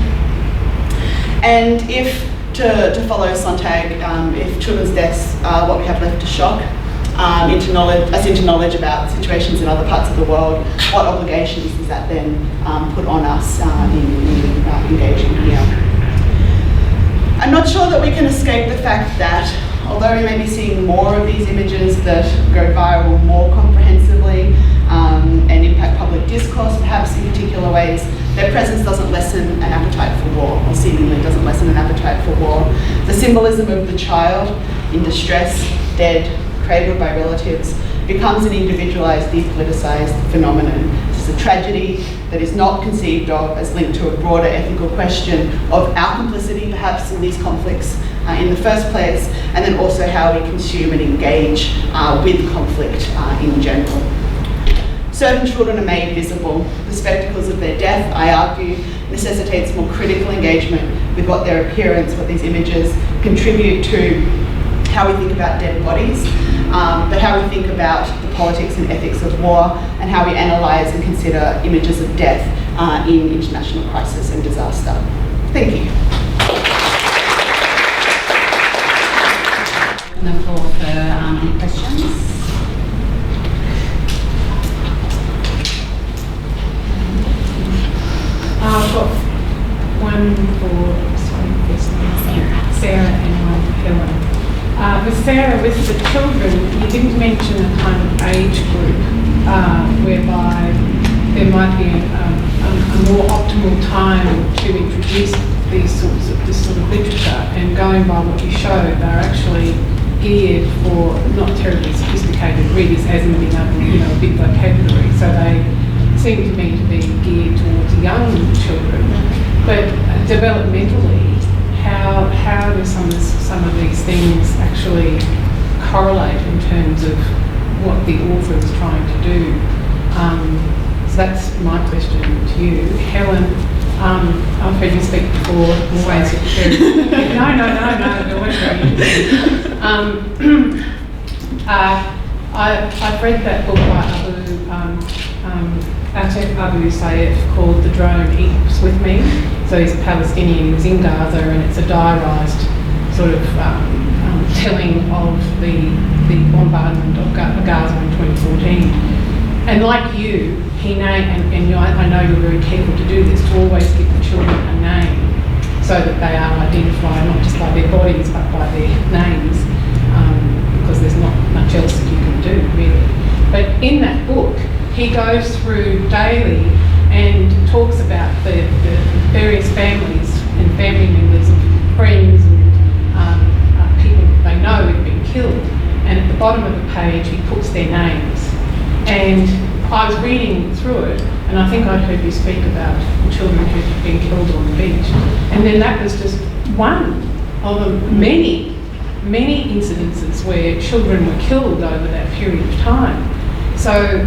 And if, to follow Sontag, if children's deaths are what we have left to shock, into knowledge about situations in other parts of the world, what obligations does that then put on us in engaging here? I'm not sure that we can escape the fact that although we may be seeing more of these images that go viral more comprehensively and impact public discourse, perhaps in particular ways, their presence doesn't lessen an appetite for war, or seemingly doesn't lessen an appetite for war. The symbolism of the child in distress, dead, cradled by relatives, becomes an individualised, depoliticised phenomenon. This is a tragedy that is not conceived of as linked to a broader ethical question of our complicity, perhaps, in these conflicts in the first place, and then also how we consume and engage with conflict in general. Certain children are made visible. The spectacles of their death, I argue, necessitates more critical engagement with what their appearance, what these images contribute to how we think about dead bodies, but how we think about the politics and ethics of war, and how we analyse and consider images of death in international crisis and disaster. Thank you. Open the floor for any questions. I've got one for Sarah and one for Helen. With Sarah, with the children, you didn't mention a kind of age group whereby there might be a more optimal time to introduce this sort of literature. And going by what you showed, they're actually geared for not terribly sophisticated readers, as in being able, a big vocabulary. So they seem to me to be geared towards young children. But developmentally, how do some of these things actually correlate in terms of what the author is trying to do? So that's my question to you. Helen, I've heard you speak before. Always very... No, it was very interesting. I've read that book by Abu Sayyaf called The Drone Eats With Me. So he's a Palestinian, he's in Gaza, and it's a diarised sort of telling of the bombardment of Gaza in 2014. And like you, he named, and I know you're very careful to do this, to always give the children a name so that they are identified not just by their bodies but by their names, because there's not much else that you can do, really. But in that book, he goes through daily and talks about the various families and family members and friends and people they know who've been killed. And at the bottom of the page, he puts their names. And I was reading through it, and I think I'd heard you speak about the children who'd been killed on the beach. And then that was just one of the many incidences where children were killed over that period of time. So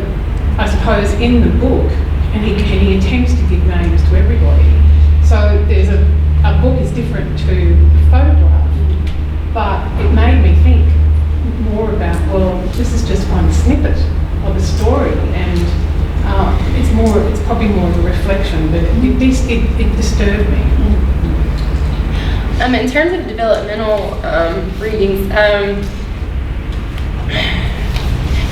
I suppose in the book, and he attempts to give names to everybody. So there's a book is different to a photograph, but it made me think more about, well, this is just one snippet of a story, and it's probably more of a reflection, but it disturbed me. In terms of developmental readings,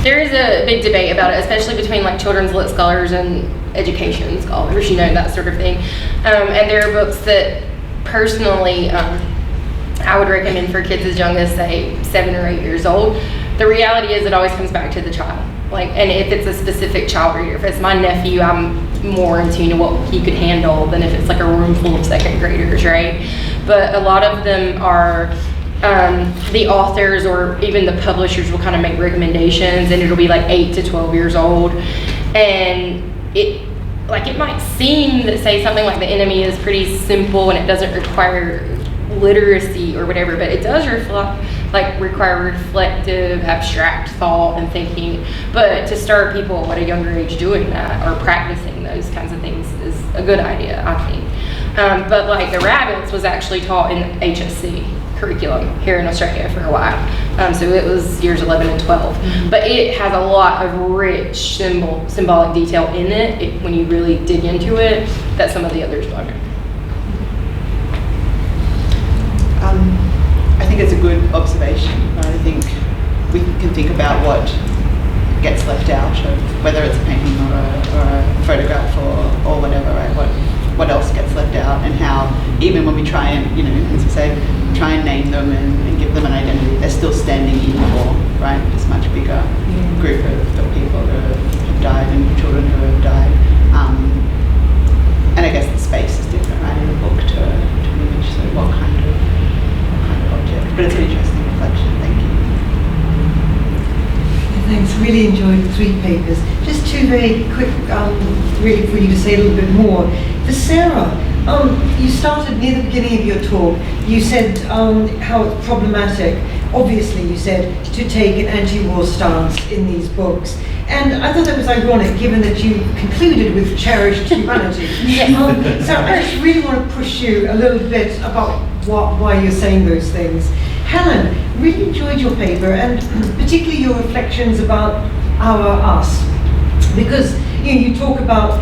there is a big debate about it, especially between like children's lit scholars and education scholars, that sort of thing. And there are books that personally I would recommend for kids as young as, say, 7 or 8 years old. The reality is it always comes back to the child. And if it's a specific child reader, if it's my nephew, I'm more in tune to what he could handle than if it's like a room full of second graders, right? But a lot of them are, the authors or even the publishers will kind of make recommendations, and it'll be like 8 to 12 years old. And it might seem that, say, something like The Enemy is pretty simple and it doesn't require literacy or whatever, but it does require reflective, abstract thought and thinking. But to start people at a younger age doing that or practicing those kinds of things is a good idea, I think. But like The Rabbits was actually taught in HSC curriculum here in Australia for a while. So it was years 11 and 12. Mm-hmm. But it has a lot of rich symbolic detail in it when you really dig into it that some of the others don't. I think it's a good observation. I think we can think about what gets left out, of whether it's a painting or a photograph or whatever, right? What else gets left out, and how even when we try and, as we say, try and name them and give them an identity, they're still standing in for, right, this much bigger group of people who have died and children who have died. And I guess the space is different, right, in the book to an image, so what kind of object. But it's an interesting reflection, thank you. Thanks, really enjoyed the 3 papers. Just 2 very quick, really for you to say a little bit more. For Sarah, you started near the beginning of your talk, you said how it's problematic, obviously you said, to take an anti-war stance in these books. And I thought that was ironic, given that you concluded with cherished humanity. So I just really want to push you a little bit about why you're saying those things. Helen, really enjoyed your paper, and particularly your reflections about us. Because you talk about,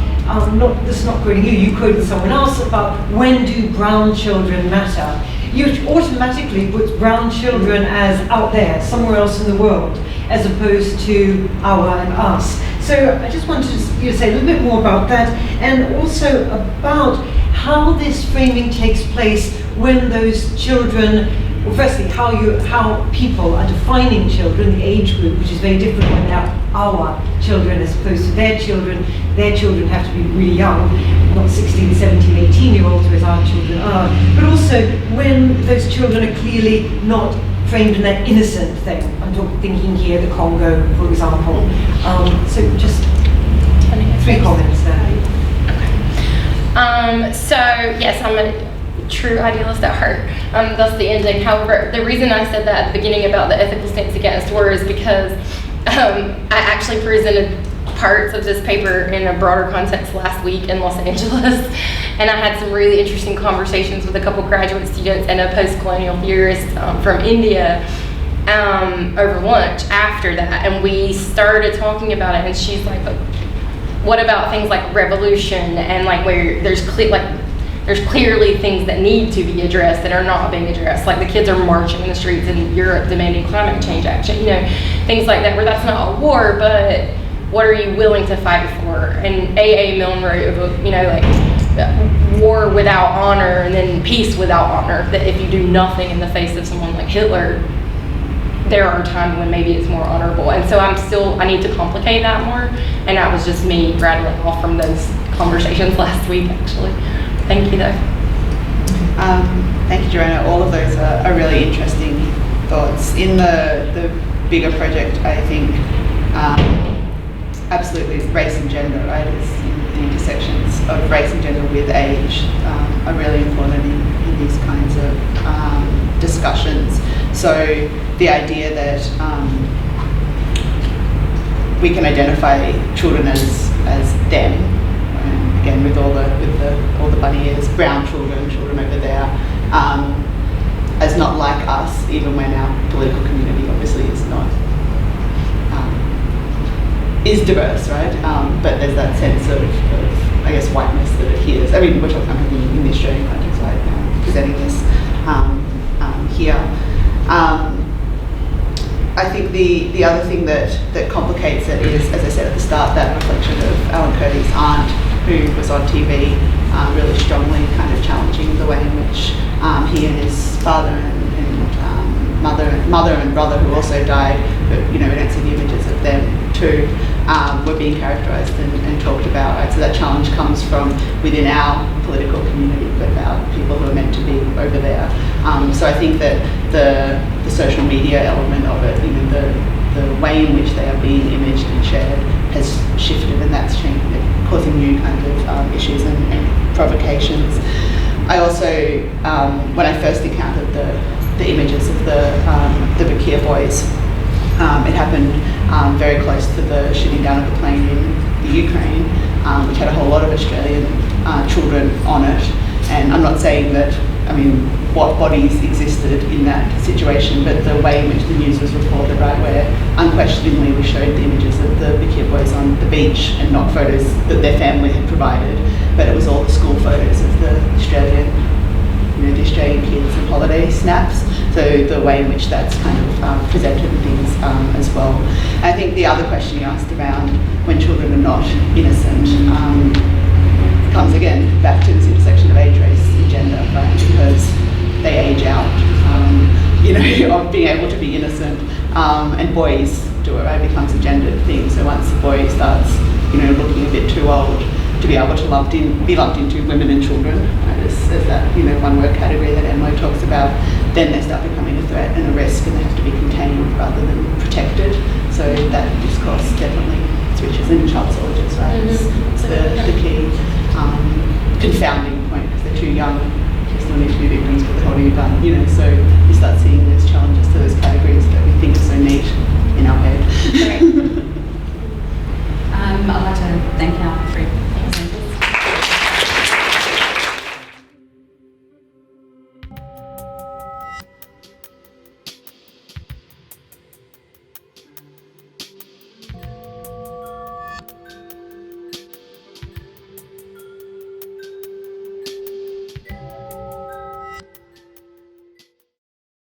this is not quoting you quoted someone else, about when do brown children matter. You automatically put brown children as out there, somewhere else in the world, as opposed to our and us. So I just wanted to say a little bit more about that, and also about how this framing takes place when those children, well, firstly, how people are defining children, the age group, which is very different when they're our children as opposed to their children. Their children have to be really young, not 16, 17, 18-year-olds, whereas our children are. But also when those children are clearly not framed in that innocent thing. I'm thinking here the Congo, for example. So just 3 comments there. Okay. So yes, I'm a true idealist at heart. That's the ending. However, the reason I said that at the beginning about the ethical stance against war is because I actually presented parts of this paper in a broader context last week in Los Angeles, and I had some really interesting conversations with a couple graduate students and a post-colonial theorist from India over lunch after that, and we started talking about it, and she's like, what about things like revolution and like where there's clearly things that need to be addressed that are not being addressed, like the kids are marching in the streets in Europe demanding climate change action, things like that, where that's not a war, but what are you willing to fight for? And A.A. Milne wrote a book, like war without honor and then peace without honor, that if you do nothing in the face of someone like Hitler, there are times when maybe it's more honorable. And so I need to complicate that more, and that was just me rattling off from those conversations last week, actually. Thank you, though. Thank you, Joanna. All of those are really interesting thoughts. In the bigger project, I think absolutely race and gender, right? It's the intersections of race and gender with age are really important in these kinds of discussions. So the idea that we can identify children as them, again with all the bunny ears, brown children over there, as not like us, even when our political community obviously is not. Is diverse, right? But there's that sense of I guess, whiteness that adheres. I mean, we're talking about in the Australian context, right? Presenting this here. I think the other thing that complicates it is, as I said at the start, that reflection of Alan Kurdi's aunt, who was on TV really strongly kind of challenging the way in which he and his father and mother and brother, who also died, but we don't see the images of them too, were being characterised and talked about, right? So that challenge comes from within our political community, but about people who are meant to be over there. So I think that the social media element of it, the way in which they are being imaged and shared has shifted, and that's causing new kind of issues and provocations. I also, when I first encountered the images of the Bakir boys, it happened very close to the shooting down of the plane in the Ukraine, which had a whole lot of Australian children on it. And I'm not saying that, what bodies existed in that situation, but the way in which the news was reported, right, where unquestioningly we showed the images of the Bakir boys on the beach and not photos that their family had provided, but it was all the school photos of the Australian kids and holiday snaps. So the way in which that's kind of presented and things as well. I think the other question you asked around when children are not innocent comes again back to this intersection of age, race and gender, right? Because they age out, of being able to be innocent, and boys do it, right? It becomes a gendered thing. So once the boy starts, looking a bit too old to be able to be lumped into women and children, right? As that, one word category that Emily talks about, then they start becoming a threat and a risk, and they have to be contained rather than protected. So that discourse definitely switches in child soldiers, right? It's the key confounding point, because they're too young, they still need to be victims, but they're holding a gun, so you start seeing those challenges to those categories that we think are so neat in our head.